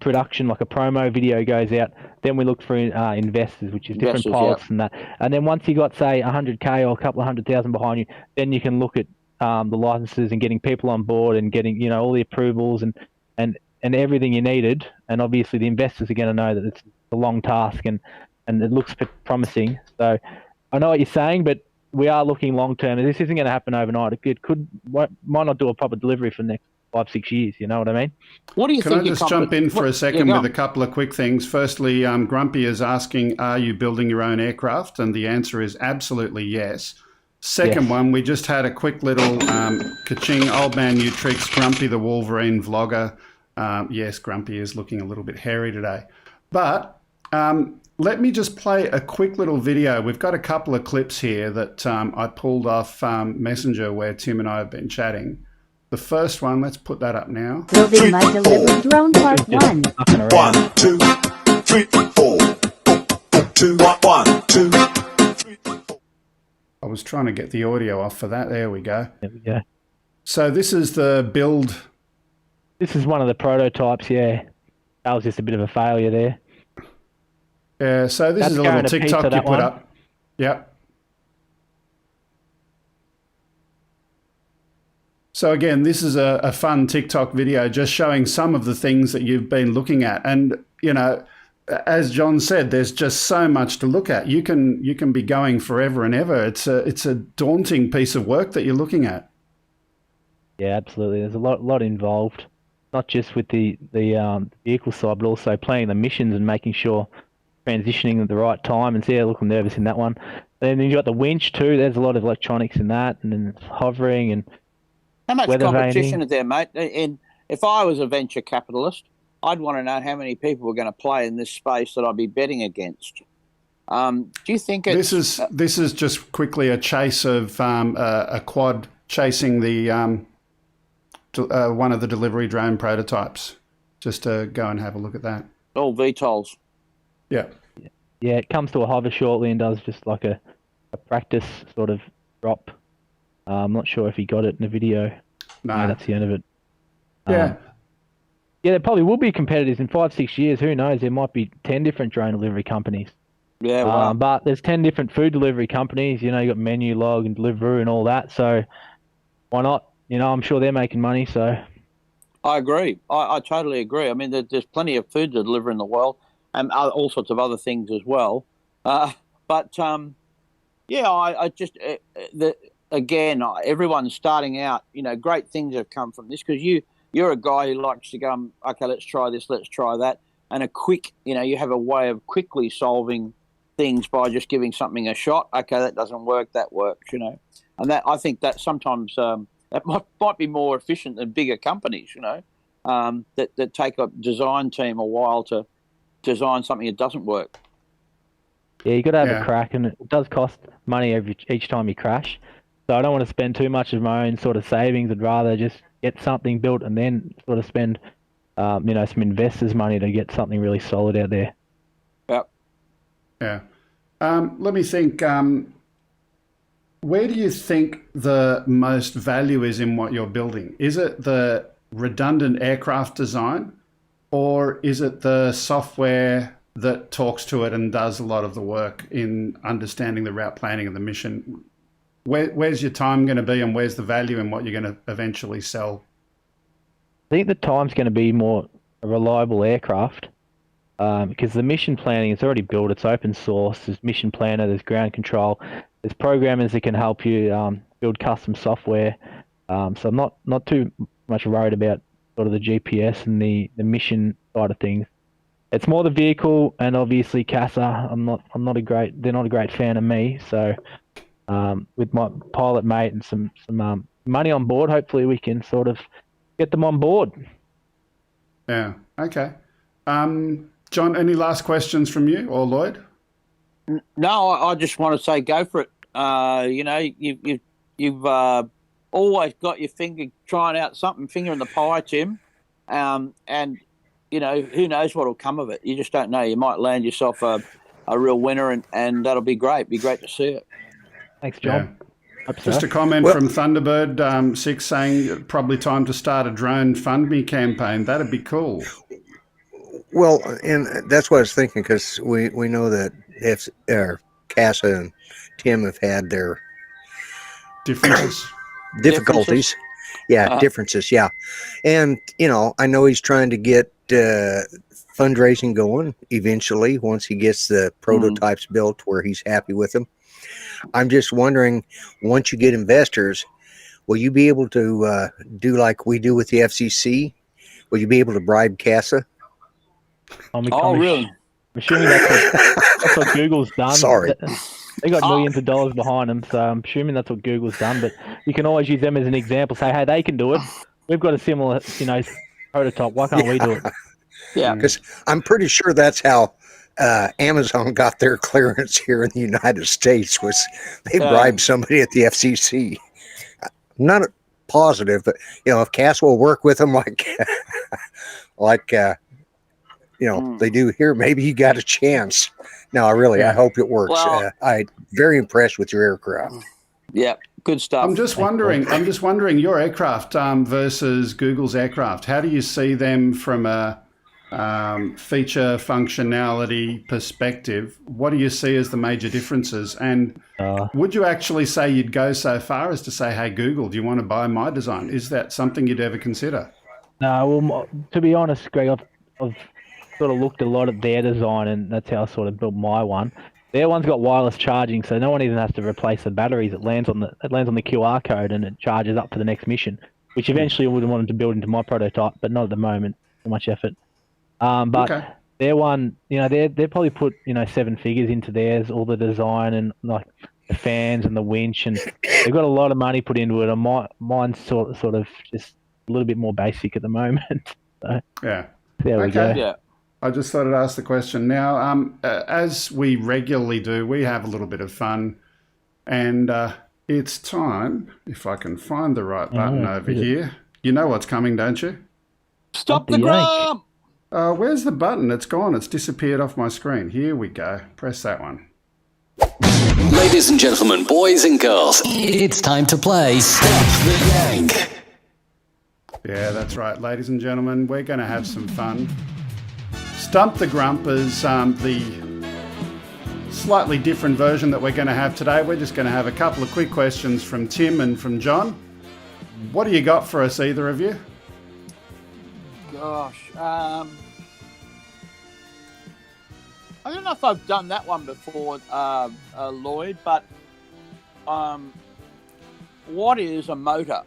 production, like a promo video, goes out. Then we look for investors, which is different pilots and that. And then once you got, say, 100K or a couple of 100,000 behind you, then you can look at the licenses and getting people on board and getting all the approvals and and everything you needed. And obviously the investors are going to know that it's a long task and it looks promising. So I know what you're saying, but we are looking long term. This isn't going to happen overnight. It might not do a proper delivery for the next 5-6 years. You know what I mean? What do you Can think? I just jump in for a second with a couple of quick things? Firstly, Grumpy is asking, are you building your own aircraft? And the answer is absolutely yes. Second one, we just had a quick little ka-ching, old man new tricks, Grumpy the Wolverine vlogger. Yes, Grumpy is looking a little bit hairy today. But let me just play a quick little video. We've got a couple of clips here that I pulled off Messenger where Tim and I have been chatting. The first one, let's put that up now. Building my delivery drone part 1. 1, 2, 3, 4. 2, 1, 2, 3, 4. I was trying to get the audio off for that. There we go. There we go. So this is the build. This is one of the prototypes, yeah. That was just a bit of a failure there. Yeah, so this is a little TikTok you put up. Yep. So again, this is a fun TikTok video just showing some of the things that you've been looking at. And, you know, as John said, there's just so much to look at. You can be going forever and ever. It's a daunting piece of work that you're looking at. Yeah, absolutely. There's a lot involved, not just with the vehicle side, but also planning the missions and making sure transitioning at the right time. And see, I look nervous in that one. And then you've got the winch too. There's a lot of electronics in that, and then hovering and how much weather competition vaning. is there, mate? And if I was a venture capitalist, I'd want to know how many people were going to play in this space that I'd be betting against. Do you think it's... This is just quickly a chase of a quad chasing the one of the delivery drone prototypes. Just to go and have a look at that. All VTOLs. Yeah. Yeah, it comes to a hover shortly and does just like a practice sort of drop. I'm not sure if he got it in the video. No, that's the end of it. Yeah. Yeah, there probably will be competitors in 5-6 years. Who knows? There might be 10 different drone delivery companies. Yeah, wow. But there's 10 different food delivery companies. You know, you got Menu, Log, and Deliveroo and all that. So why not? You know, I'm sure they're making money. So I agree. I totally agree. I mean, there's plenty of food to deliver in the world, and all sorts of other things as well. Yeah, I just again, everyone's starting out. You know, great things have come from this because you're a guy who likes to go, okay, let's try this, let's try that, and you have a way of quickly solving things by just giving something a shot. Okay, that doesn't work, that works, you know, and that I think that sometimes that might be more efficient than bigger companies, you know, that take a design team a while to design something that doesn't work. Yeah, you got to have a crack, and it does cost money each time you crash. So I don't want to spend too much of my own sort of savings. I'd rather just get something built and then sort of spend, some investors' money to get something really solid out there. Yep. Yeah. Let me think. Where do you think the most value is in what you're building? Is it the redundant aircraft design, or is it the software that talks to it and does a lot of the work in understanding the route planning of the mission? Where's your time going to be, and where's the value in what you're going to eventually sell? I think the time's going to be more a reliable aircraft because the mission planning is already built. It's open source. There's mission planner. There's ground control. There's programmers that can help you build custom software. So I'm not too much worried about sort of the GPS and the mission side of things. It's more the vehicle, and obviously CASA. They're not a great fan of me. So with my pilot mate and some money on board, hopefully we can sort of get them on board. Yeah. Okay. John, any last questions from you or Lloyd? No, I just want to say go for it. You've always got your finger trying out something, finger in the pie, Tim. And you know, who knows what will come of it? You just don't know. You might land yourself a real winner, and that'll be great. Be great to see it. Thanks, John. Yeah. Just a comment from Thunderbird 6 saying probably time to start a drone fund me campaign. That'd be cool. Well, and that's what I was thinking, because we know that if CASA and Tim have had their difficulties. Yeah, differences. Yeah, and I know he's trying to get fundraising going eventually once he gets the prototypes built where he's happy with them. I'm just wondering, once you get investors, will you be able to do like we do with the FCC? Will you be able to bribe CASA? Really? I'm assuming that's what Google's done. Sorry. They got millions of dollars behind them, so I'm assuming that's what Google's done. But you can always use them as an example. Say, hey, they can do it. We've got a similar, prototype. Why can't we do it? Yeah. Because I'm pretty sure that's how Amazon got their clearance here in the United States. Was they bribed somebody at the FCC? Not positive, but if CASA will work with them like they do here, maybe you got a chance. No, I hope it works. Well, I'm very impressed with your aircraft. Yeah, good stuff. I'm just wondering, your aircraft versus Google's aircraft. How do you see them from a feature functionality perspective? What do you see as the major differences? And would you actually say you'd go so far as to say, hey, Google, do you want to buy my design? Is that something you'd ever consider? No, well, to be honest, Greg, I've sort of looked a lot at their design, and that's how I sort of built my one. Their one's got wireless charging, so no one even has to replace the batteries. It lands on the QR code and it charges up for the next mission, which eventually I would have wanted to build into my prototype, but not at the moment. Too much effort. But their one, they probably put 7 figures into theirs, all the design and like the fans and the winch, and they've got a lot of money put into it. And mine's sort of just a little bit more basic at the moment. So, yeah. There we go. Yeah. I just thought I'd ask the question. Now, as we regularly do, we have a little bit of fun, and it's time, if I can find the right button over here. You know what's coming, don't you? Stump the Grump! Where's the button? It's gone. It's disappeared off my screen. Here we go. Press that one. Ladies and gentlemen, boys and girls, it's time to play Stump the Yank. Yeah, that's right, ladies and gentlemen. We're going to have some fun. Stump the Grump is the slightly different version that we're going to have today. We're just going to have a couple of quick questions from Tim and from John. What do you got for us, either of you? Gosh. I don't know if I've done that one before, Lloyd, but what is a motor?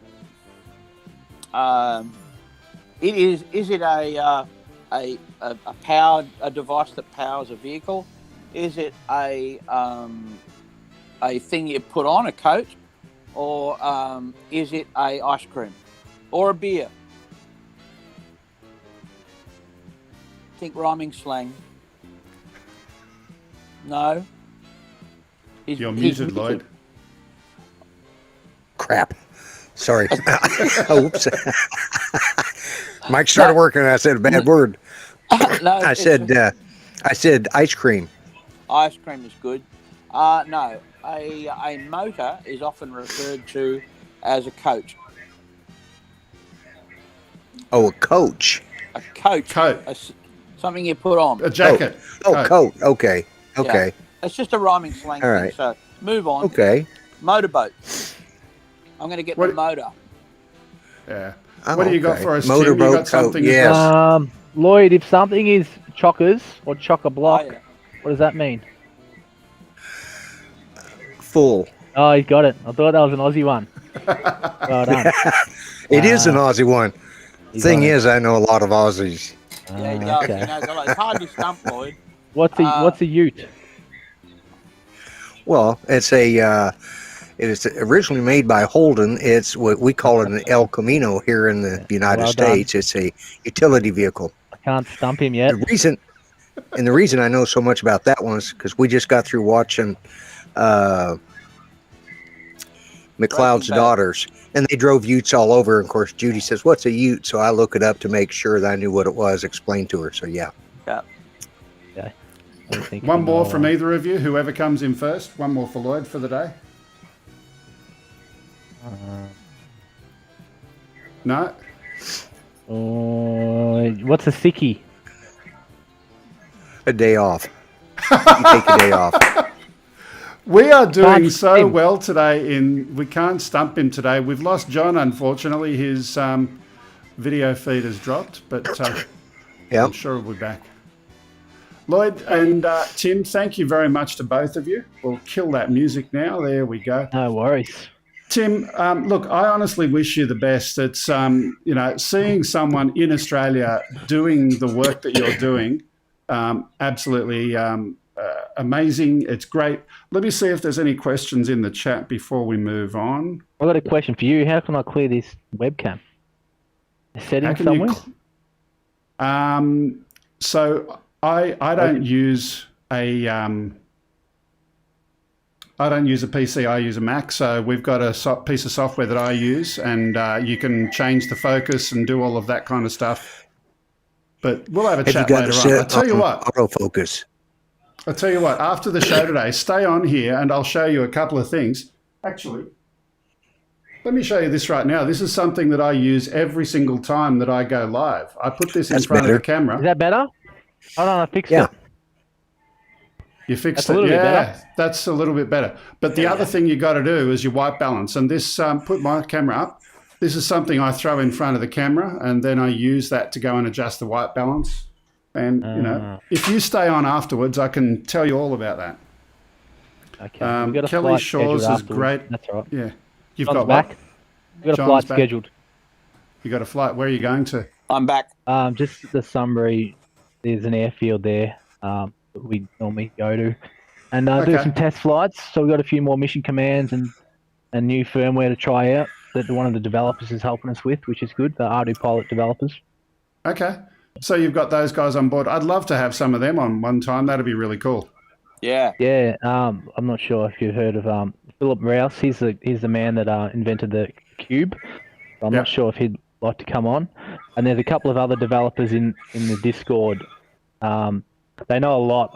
Is it a device that powers a vehicle? Is it a thing you put on a coat, or is it a ice cream or a beer? Think rhyming slang. No. You're muted, Lloyd. Crap. Sorry. Oops. Mike started working and I said a bad word. No, I said ice cream. Ice cream is good. No. A motor is often referred to as a coat. Oh, a coach. A coat. Something you put on. A jacket. Coat. Okay. Yeah. It's just a rhyming slang All thing. right. So move on. Okay. Motorboat. I'm going to get the motor. Yeah. What do you got for us, Motorboat Tim? You got something? Yes. Lloyd, if something is chockers or chock-a-block, what does that mean? Full. Oh, he's got it. I thought that was an Aussie one. Well done. It is an Aussie one. Thing is, I know a lot of Aussies. Yeah, he does. Okay. He knows a lot. It's hard to stump, Lloyd. What's a ute? Well, it's it is originally made by Holden. It's what we call it an El Camino here in the United States. It's a utility vehicle. I can't stump him yet. The reason I know so much about that one is because we just got through watching McLeod's Daughters, and they drove utes all over. And of course, Judy says, "What's a ute?" So I look it up to make sure that I knew what it was. Explained to her. So yeah. Yeah. Okay. One more from either of you, whoever comes in first. One more for Lloyd for the day. No? What's a sickie? A day off. You take a day off. We are doing Can't so him. well today. We can't stump him today. We've lost John, unfortunately. His video feed has dropped, but I'm sure he'll be back. Lloyd and Tim, thank you very much to both of you. We'll kill that music now. There we go. No worries. Tim, look, I honestly wish you the best. It's seeing someone in Australia doing the work that you're doing, absolutely amazing. It's great. Let me see if there's any questions in the chat before we move on. I've got a question for you. How can I clear this webcam? A setting somewhere? So I don't use a PC. I use a Mac. So we've got a piece of software that I use, and you can change the focus and do all of that kind of stuff. But we'll have a chat later on. I'll tell you what. Autofocus. I'll tell you what. After the show today, stay on here, and I'll show you a couple of things. Actually, let me show you this right now. This is something that I use every single time that I go live. I put this in front of the camera. Is that better? Hold on, I fixed it. You fixed That's a little bit better. That's a little bit better. But the other thing you got to do is your white balance. And this, put my camera up. This is something I throw in front of the camera, and then I use that to go and adjust the white balance. And, if you stay on afterwards, I can tell you all about that. Okay. We've got a Kelly flight Shaw's scheduled is great. That's all right. Yeah. You've John's got back. what? We've got a John's flight back. scheduled. You got a flight. Where are you going to? I'm back. Just the Sunbury. There's an airfield there that we normally go to. And do some test flights. So we've got a few more mission commands and new firmware to try out that one of the developers is helping us with, which is good, the Ardu Pilot developers. Okay. So you've got those guys on board. I'd love to have some of them on one time. That'd be really cool. Yeah. Yeah. I'm not sure if you've heard of Philip Rouse. He's the man that invented the Cube. I'm not sure if he'd like to come on. And there's a couple of other developers in the Discord. They know a lot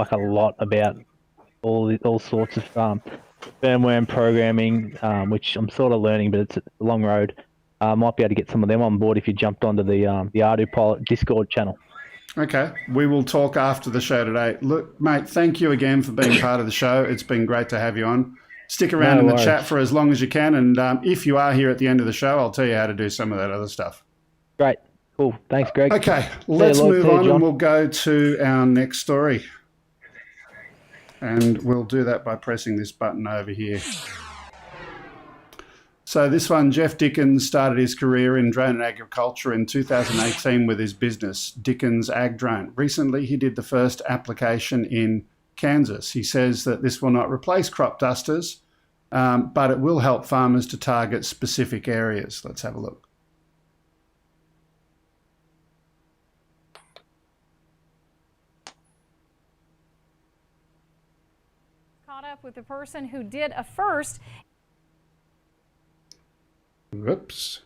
about all sorts of firmware and programming, which I'm sort of learning, but it's a long road. Might be able to get some of them on board if you jumped onto the Ardu Pilot Discord channel. Okay, we will talk after the show today. Look, mate, thank you again for being part of the show. It's been great to have you on. Stick around in the chat for as long as you can, and if you are here at the end of the show, I'll tell you how to do some of that other stuff. Great, cool. Thanks, Greg. Okay, let's move on and we'll go to our next story. And we'll do that by pressing this button over here. So this one, Jeff Dickens started his career in drone and agriculture in 2018 with his business, Dickens Ag Drone. Recently, he did the first application in Kansas. He says that this will not replace crop dusters, but it will help farmers to target specific areas. Let's have a look. Caught up with the person who did a first. Whoops.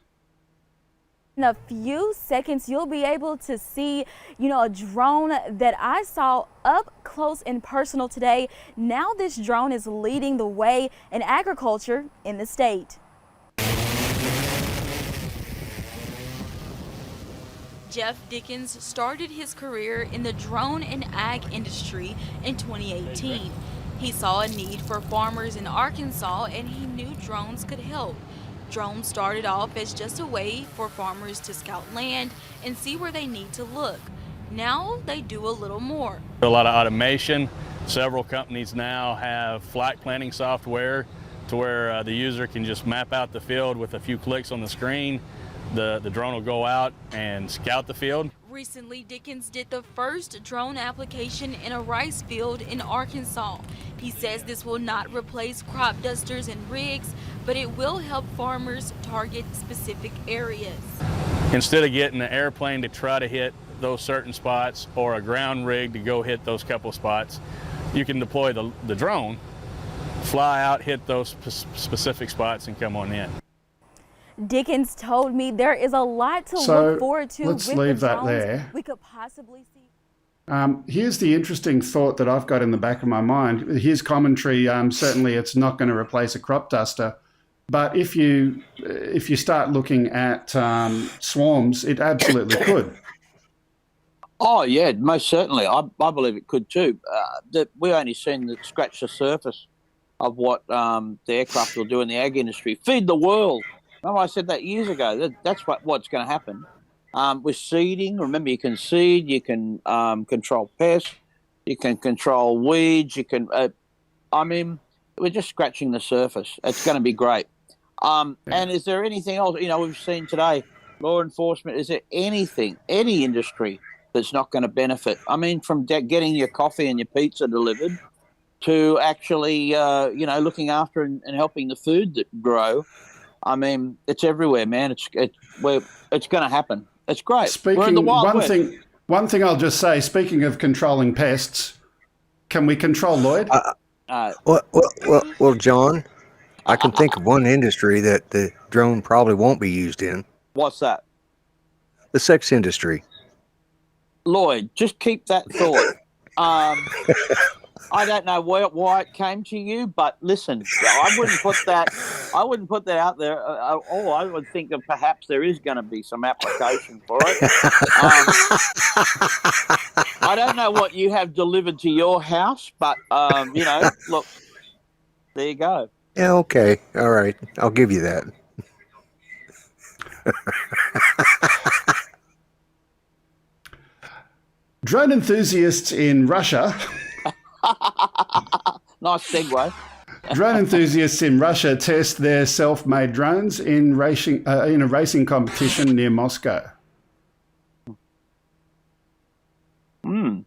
In a few seconds, you'll be able to see, a drone that I saw up close and personal today. Now this drone is leading the way in agriculture in the state. Jeff Dickens started his career in the drone and ag industry in 2018. He saw a need for farmers in Arkansas, and he knew drones could help. Drones started off as just a way for farmers to scout land and see where they need to look. Now they do a little more. A lot of automation. Several companies now have flight planning software to where the user can just map out the field with a few clicks on the screen. The drone will go out and scout the field. Recently, Dickens did the first drone application in a rice field in Arkansas. He says this will not replace crop dusters and rigs, but it will help farmers target specific areas. Instead of getting an airplane to try to hit those certain spots or a ground rig to go hit those couple spots, you can deploy the drone, fly out, hit those specific spots, and come on in. Dickens told me there is a lot to look forward to let's with leave the that drones there. we could possibly see. Here's the interesting thought that I've got in the back of my mind. His commentary, certainly it's not going to replace a crop duster, but if you start looking at swarms, it absolutely could. Oh, yeah, most certainly. I believe it could too. We only scratched the surface of what the aircraft will do in the ag industry. Feed the world. Remember, I said that years ago. That's what's going to happen. With seeding, remember, you can seed, you can control pests, you can control weeds, you can. I mean, we're just scratching the surface. It's going to be great. And is there anything else? You know, we've seen today, law enforcement. Is there anything, any industry that's not going to benefit? I mean, from getting your coffee and your pizza delivered to actually, you know, looking after and helping the food that grow. I mean, it's everywhere, man. It's going to happen. It's great. We're in the Wild West. One thing I'll just say. Speaking of controlling pests, can we control Lloyd? Well, John, I can think of one industry that the drone probably won't be used in. What's that? The sex industry. Lloyd, just keep that thought. I don't know why it came to you, but listen, I wouldn't put that out there. I would think that perhaps there is going to be some application for it. I don't know what you have delivered to your house, but you know, look, there you go. Yeah, okay, all right, I'll give you that. Drone enthusiasts in Russia. Nice segue. Drone enthusiasts in Russia test their self-made drones in a racing competition near Moscow. And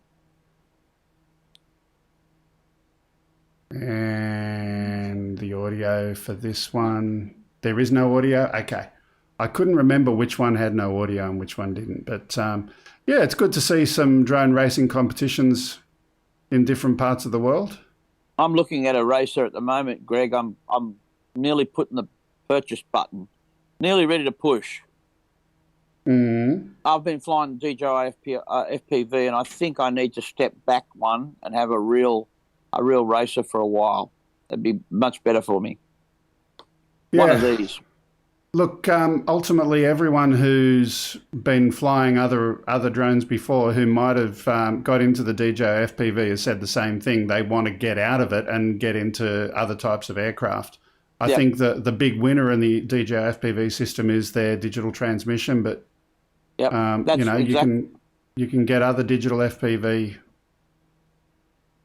the audio for this one, there is no audio. Okay. I couldn't remember which one had no audio and which one didn't. But yeah, it's good to see some drone racing competitions in different parts of the world. I'm looking at a racer at the moment, Greg. I'm nearly putting the purchase button, nearly ready to push. I've been flying DJI FPV, and I think I need to step back one and have a real racer for a while. That'd be much better for me. Yeah. One of these. Look, ultimately, everyone who's been flying other drones before who might have got into the DJI FPV has said the same thing. They want to get out of it and get into other types of aircraft. I think the big winner in the DJI FPV system is their digital transmission, but you know, you can get other digital FPV.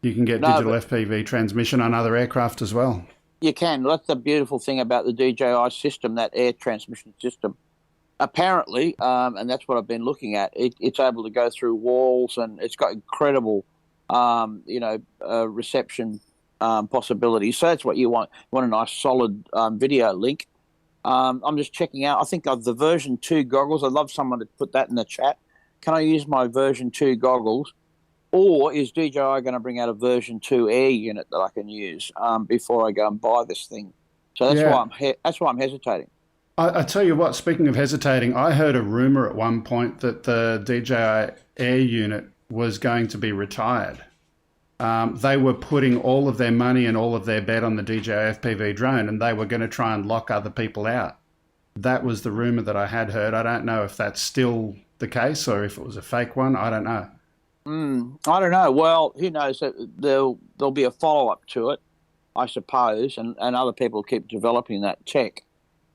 You can get digital FPV transmission on other aircraft as well. You can. That's the beautiful thing about the DJI system, that air transmission system. Apparently, and that's what I've been looking at, it's able to go through walls, and it's got incredible, reception possibilities. So that's what you want. You want a nice solid video link. I'm just checking out. I think of the version 2 goggles. I'd love someone to put that in the chat. Can I use my version 2 goggles? Or is DJI going to bring out a version 2 air unit that I can use before I go and buy this thing? So that's why I'm hesitating. I tell you what, speaking of hesitating, I heard a rumor at one point that the DJI air unit was going to be retired. They were putting all of their money and all of their bet on the DJI FPV drone, and they were going to try and lock other people out. That was the rumor that I had heard. I don't know if that's still the case or if it was a fake one. I don't know. I don't know. Well, who knows? There'll be a follow-up to it, I suppose, and other people keep developing that tech.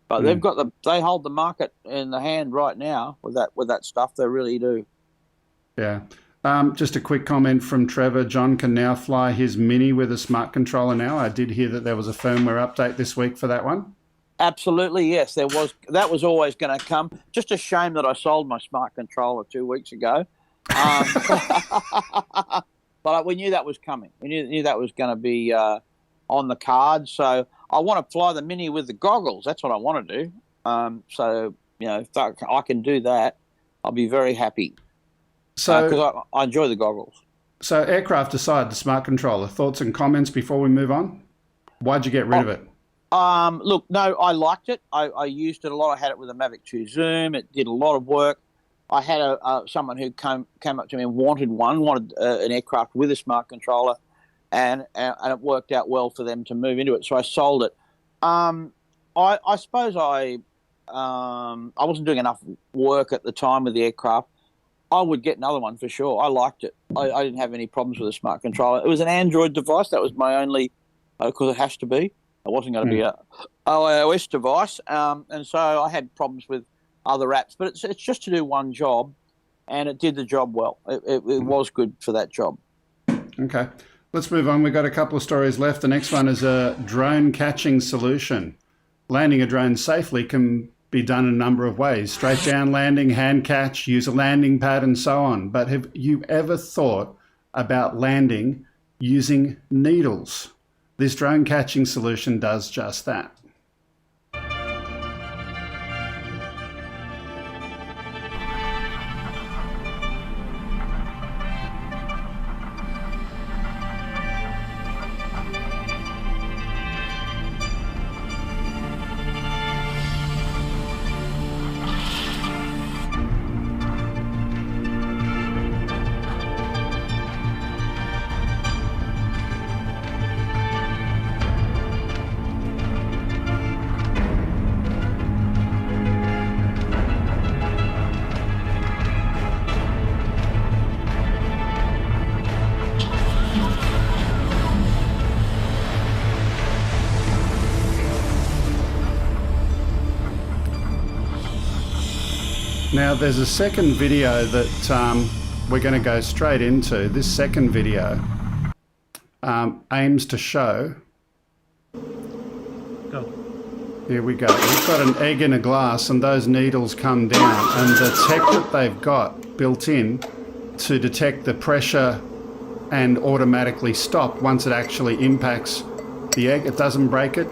But they hold the market in the hand right now with that stuff. They really do. Yeah. Just a quick comment from Trevor. John can now fly his Mini with a smart controller now. I did hear that there was a firmware update this week for that one. Absolutely, yes. There was. That was always going to come. Just a shame that I sold my smart controller 2 weeks ago. But we knew that was coming. We knew that was going to be on the card. So I want to fly the Mini with the goggles. That's what I want to do. So, you know, if I can do that, I'll be very happy. So, because I enjoy the goggles. So aircraft aside, the smart controller, thoughts and comments before we move on? Why'd you get rid of it? Look, no, I liked it. I used it a lot. I had it with a Mavic 2 Zoom. It did a lot of work. I had someone who came up to me and wanted an aircraft with a smart controller, and it worked out well for them to move into it. So I sold it. I suppose I wasn't doing enough work at the time with the aircraft. I would get another one for sure. I liked it. I didn't have any problems with a smart controller. It was an Android device. That was my only because it has to be. It wasn't going to be a iOS device, and so I had problems with other apps. But it's just to do one job, and it did the job well. It was good for that job. Okay. Let's move on. We've got a couple of stories left. The next one is a drone catching solution. Landing a drone safely can be done in a number of ways. Straight down landing, hand catch, use a landing pad, and so on. But have you ever thought about landing using needles? This drone catching solution does just that. Now, there's a second video that we're going to go straight into. This second video aims to show... Go. Here we go. We've got an egg in a glass, and those needles come down, and the tech that they've got built in to detect the pressure and automatically stop once it actually impacts the egg. It doesn't break it.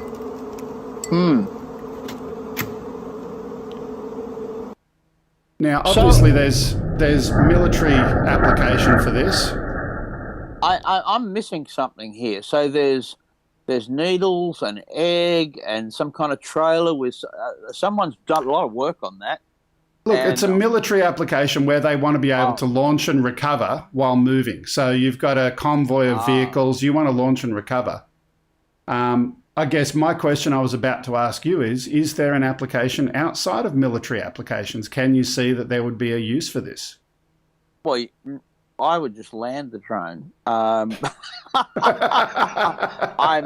Now, obviously, there's military application for this. I'm missing something here. So there's needles, an egg, and some kind of trailer with someone's done a lot of work on that. Look, it's a military application where they want to be able to launch and recover while moving. So you've got a convoy of vehicles. You want to launch and recover. I guess my question I was about to ask you is there an application outside of military applications? Can you see that there would be a use for this? Well, I would just land the drone. I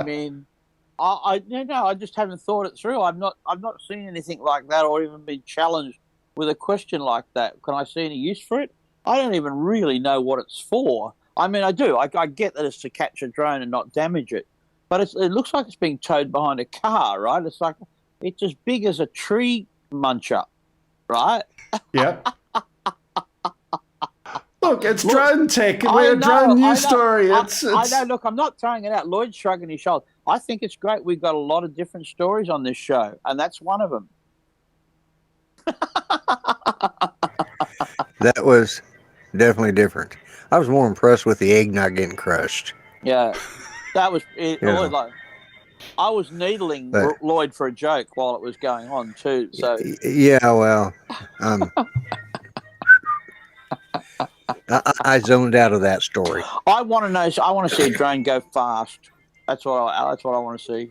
mean, I just haven't thought it through. I've not seen anything like that, or even been challenged with a question like that. Can I see any use for it? I don't even really know what it's for. I mean, I do. I get that it's to catch a drone and not damage it. But it looks like it's being towed behind a car, right? It's like it's as big as a tree muncher, right? Yeah. Look, it's drone tech. We're a drone news story. I know. Look, I'm not throwing it out. Lloyd's shrugging his shoulders. I think it's great. We've got a lot of different stories on this show, and that's one of them. That was definitely different. I was more impressed with the egg not getting crushed. Yeah. That was it. Yeah. Like, I was needling Lloyd for a joke while it was going on too. So yeah, well, I zoned out of that story. I want to know. I want to see a drone go fast. That's what I want to see.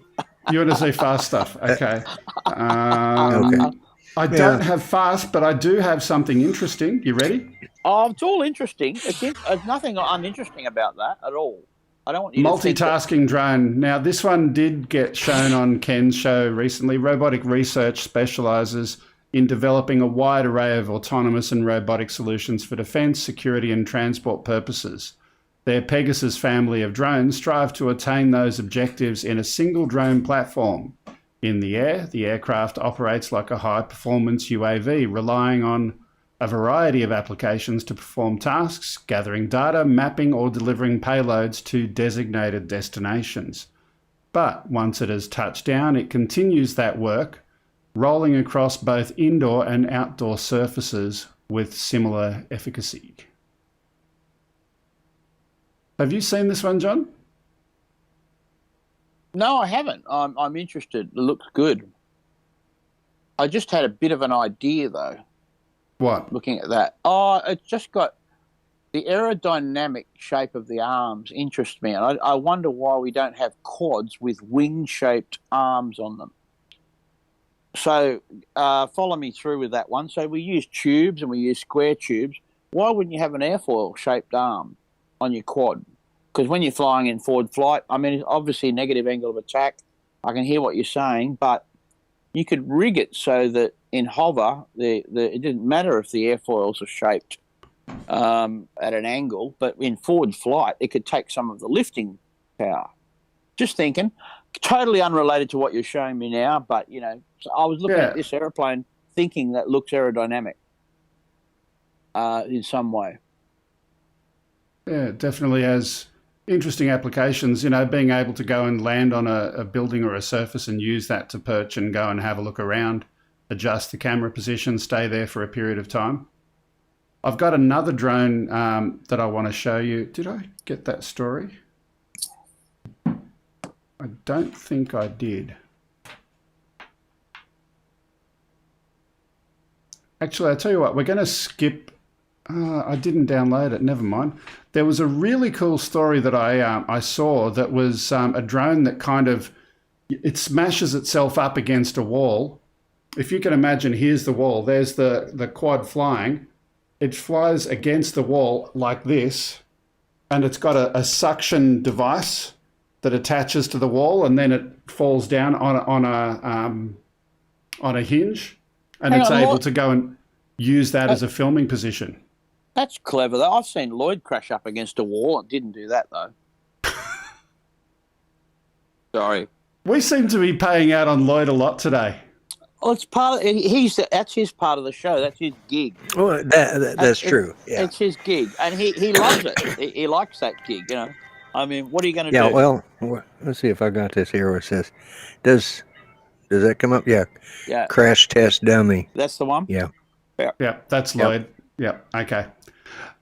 You want to see fast stuff? Okay. Okay. I don't have fast, but I do have something interesting. You ready? Oh, it's all interesting. There's nothing uninteresting about that at all. I don't want you multitasking drone. Now, this one did get shown on Ken's show recently. Robotic Research specializes in developing a wide array of autonomous and robotic solutions for defense, security, and transport purposes. Their Pegasus family of drones strive to attain those objectives in a single drone platform. In the air, the aircraft operates like a high-performance UAV, relying on a variety of applications to perform tasks, gathering data, mapping, or delivering payloads to designated destinations. But once it has touched down, it continues that work, rolling across both indoor and outdoor surfaces with similar efficacy. Have you seen this one, John? No, I haven't. I'm interested. It looks good. I just had a bit of an idea, though. What? Looking at that. Oh, it's just got the aerodynamic shape of the arms interests me. And I wonder why we don't have quads with wing-shaped arms on them. So follow me through with that one. So we use tubes and we use square tubes. Why wouldn't you have an airfoil-shaped arm on your quad? because when you're flying in forward flight, I mean, obviously negative angle of attack, I can hear what you're saying, but you could rig it so that in hover, it didn't matter if the airfoils are shaped at an angle, but in forward flight, it could take some of the lifting power. Just thinking, totally unrelated to what you're showing me now, but, you know, so I was looking at this aeroplane thinking that looks aerodynamic in some way. Yeah, it definitely has interesting applications, you know, being able to go and land on a building or a surface and use that to perch and go and have a look around, adjust the camera position, stay there for a period of time. I've got another drone that I want to show you. Did I get that story? I don't think I did. Actually, I'll tell you what, we're going to skip. I didn't download it, never mind. There was a really cool story that I saw that was a drone that kind of, it smashes itself up against a wall. If you can imagine, here's the wall, there's the quad flying. It flies against the wall like this, and it's got a suction device that attaches to the wall, and then it falls down on a hinge, and it's able to go and use that as a filming position. That's clever, though. I've seen Lloyd crash up against a wall. It didn't do that, though. Sorry. We seem to be paying out on Lloyd a lot today. Well, it's part of that's his part of the show. That's his gig. Well, that's true. Yeah, it's his gig, and he loves it. He likes that gig. You know, I mean, what are you going to do? Yeah. Well, let's see if I got this here. Where it says, does that come up? Yeah. Yeah. Crash test dummy. That's the one. Yeah. Yeah, that's Lloyd. Yep. Okay.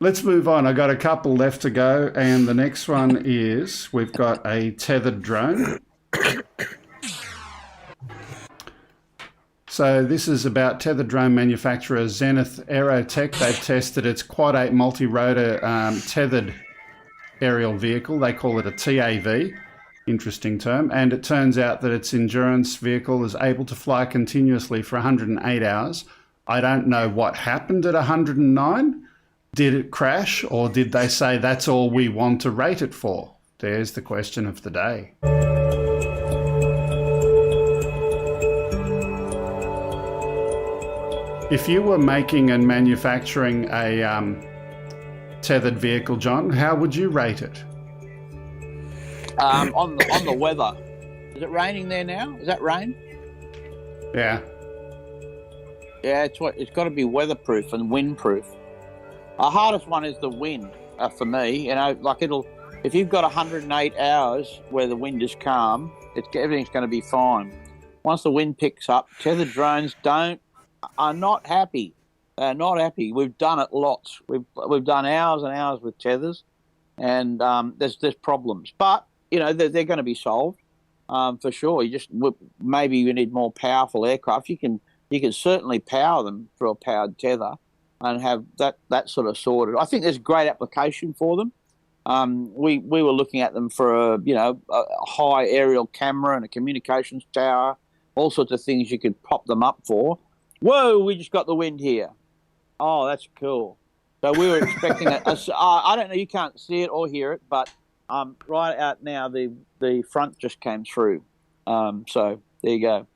Let's move on. I got a couple left to go, and the next one is we've got a tethered drone. So this is about tethered drone manufacturer Zenith Aerotech. They've tested its Quad 8 multi-rotor tethered aerial vehicle. They call it a TAV, interesting term. And it turns out that its endurance vehicle is able to fly continuously for 108 hours. I don't know what happened at 109. Did it crash, or did they say that's all we want to rate it for? There's the question of the day. If you were making and manufacturing a tethered vehicle, John, how would you rate it? On the weather. Is it raining there now? Is that rain? Yeah. Yeah, it's got to be weatherproof and windproof. The hardest one is the wind for me. You know, like if you've got 108 hours where the wind is calm, everything's going to be fine. Once the wind picks up, tethered drones are not happy. They're not happy. We've done it lots. We've done hours and hours with tethers, and there's problems. But you know they're going to be solved for sure. Maybe you need more powerful aircraft. You can certainly power them through a powered tether and have that sort of sorted. I think there's great application for them. We were looking at them for a high aerial camera and a communications tower, all sorts of things you could pop them up for. Whoa, we just got the wind here. Oh, that's cool. So we were expecting it. I don't know, you can't see it or hear it, but right out now the front just came through. So there you go.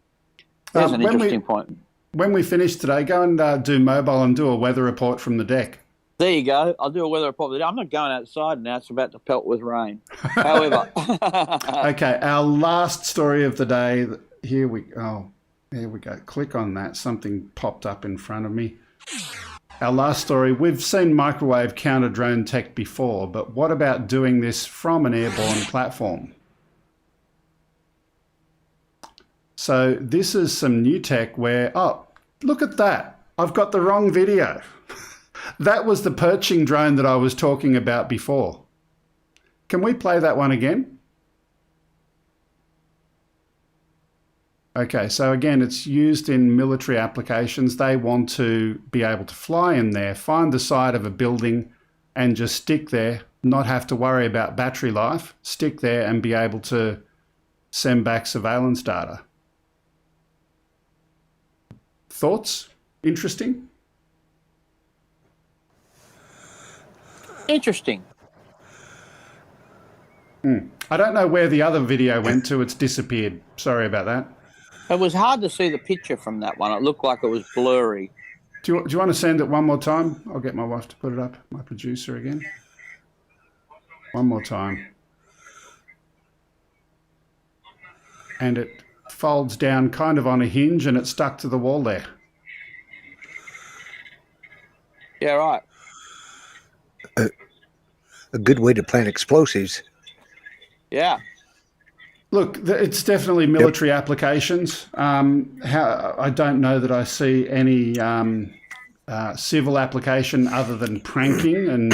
There's an interesting point. When we finish today, go and do mobile and do a weather report from the deck. There you go. I'll do a weather report. I'm not going outside now. It's about to pelt with rain. However. Okay, our last story of the day. Here we go. Click on that. Something popped up in front of me. Our last story. We've seen microwave counter-drone tech before, but what about doing this from an airborne platform? So this is some new tech where, oh, look at that. I've got the wrong video. That was the perching drone that I was talking about before. Can we play that one again? Okay, so again, it's used in military applications. They want to be able to fly in there, find the side of a building and just stick there, not have to worry about battery life, stick there and be able to send back surveillance data. Thoughts? Interesting? Interesting. I don't know where the other video went to. It's disappeared. Sorry about that. It was hard to see the picture from that one. It looked like it was blurry. Do you want to send it one more time? I'll get my wife to put it up, my producer again. One more time. And it folds down kind of on a hinge and it's stuck to the wall there. Yeah, right. A good way to plant explosives. Yeah. Look, it's definitely military applications. I don't know that I see any civil application other than pranking and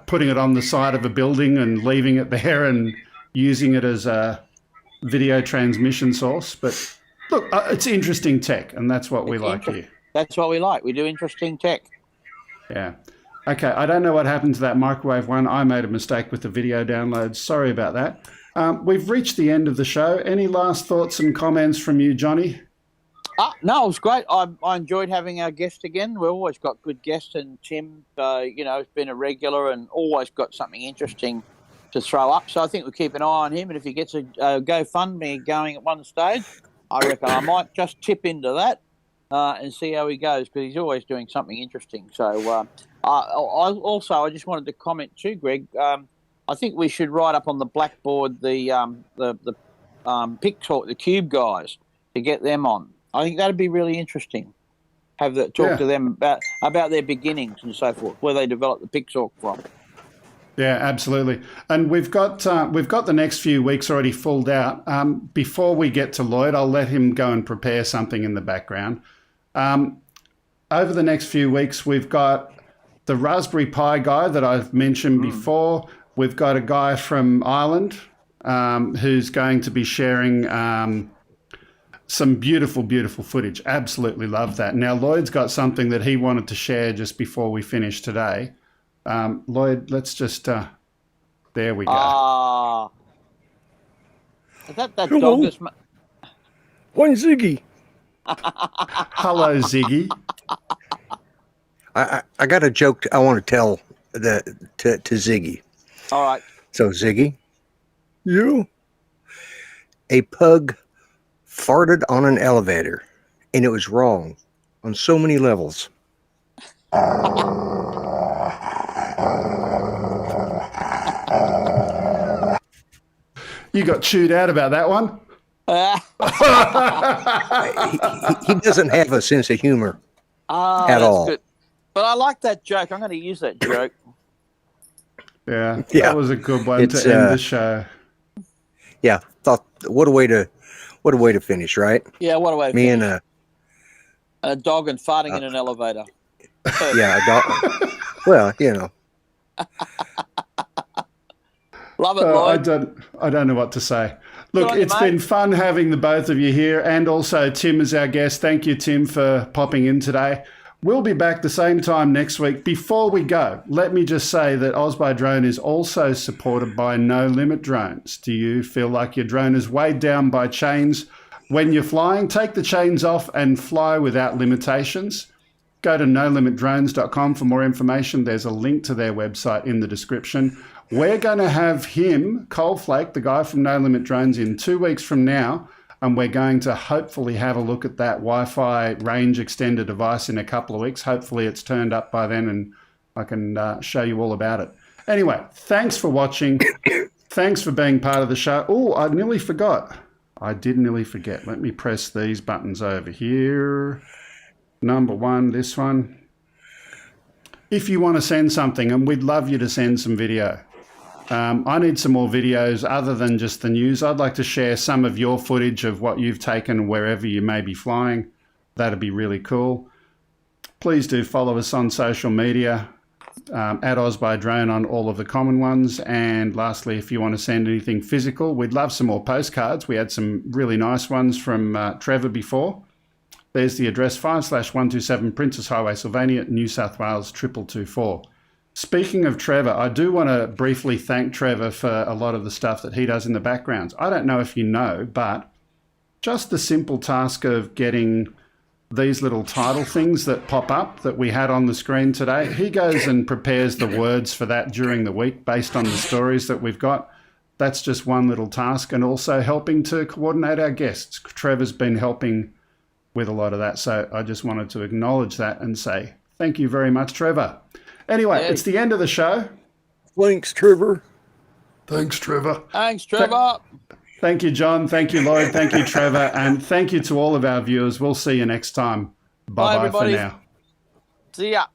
putting it on the side of a building and leaving it there and using it as a video transmission source. But look, it's interesting tech, and that's what we like here. That's what we like. We do interesting tech. Yeah. Okay, I don't know what happened to that microwave one. I made a mistake with the video download. Sorry about that. We've reached the end of the show. Any last thoughts and comments from you, Johnny? No, it was great. I enjoyed having our guest again. We've always got good guests, and Tim, has been a regular and always got something interesting to throw up. So I think we'll keep an eye on him, and if he gets a GoFundMe going at one stage, I reckon I might just tip into that and see how he goes, because he's always doing something interesting. So I just wanted to comment too, Greg. I think we should write up on the blackboard the Pixhawk, the Cube guys, to get them on. I think that'd be really interesting. Talk to them about their beginnings and so forth, where they developed the Pixhawk from. Yeah, absolutely. And we've got the next few weeks already filled out. Before we get to Lloyd, I'll let him go and prepare something in the background. Over the next few weeks, we've got the Raspberry Pi guy that I've mentioned before. We've got a guy from Ireland who's going to be sharing some beautiful, beautiful footage. Absolutely love that. Now, Lloyd's got something that he wanted to share just before we finish today. Lloyd, let's just... there we go. Is that dog that's... One Ziggy. Hello, Ziggy. I got a joke I want to tell to Ziggy. All right. So, Ziggy, a pug farted on an elevator, and it was wrong on so many levels. You got chewed out about that one? He doesn't have a sense of humor at all. Good. But I like that joke. I'm going to use that joke. Yeah, that was a good one to end the show. Yeah, thought what a way to finish, right? Yeah, what a way to Me finish. and a dog and farting in an elevator. Yeah, a dog. Well, Love it, Lloyd. I don't know what to say. Look, it's been fun having the both of you here, and also Tim as our guest. Thank you, Tim, for popping in today. We'll be back the same time next week. Before we go, let me just say that OzByDrone is also supported by NoLimitDrones. Do you feel like your drone is weighed down by chains when you're flying? Take the chains off and fly without limitations. Go to NoLimitDrones.com for more information. There's a link to their website in the description. We're going to have him, Coldflake, the guy from NoLimitDrones, in 2 weeks from now. And we're going to hopefully have a look at that Wi-Fi range extender device in a couple of weeks. Hopefully it's turned up by then and I can show you all about it. Anyway, thanks for watching. Thanks for being part of the show. Oh, I nearly forgot. I did nearly forget. Let me press these buttons over here. Number one, this one. If you want to send something, and we'd love you to send some video. I need some more videos other than just the news. I'd like to share some of your footage of what you've taken wherever you may be flying. That'd be really cool. Please do follow us on social media, at OzByDrone on all of the common ones. And lastly, if you want to send anything physical, we'd love some more postcards. We had some really nice ones from Trevor before. There's the address 5/127 Princess Highway, Sylvania, New South Wales 2224. Speaking of Trevor, I do want to briefly thank Trevor for a lot of the stuff that he does in the backgrounds. I don't know if you know, but just the simple task of getting these little title things that pop up that we had on the screen today, he goes and prepares the words for that during the week based on the stories that we've got. that's just one little task, and also helping to coordinate our guests. Trevor's been helping with a lot of that, so I just wanted to acknowledge that and say thank you very much, Trevor. Anyway, it's the end of the show. Thanks, Trevor. Thanks, Trevor. Thanks, Trevor. Thank you, John. Thank you, Lloyd. Thank you, Trevor. And thank you to all of our viewers. We'll see you next time. Bye-bye for everybody. now. See ya.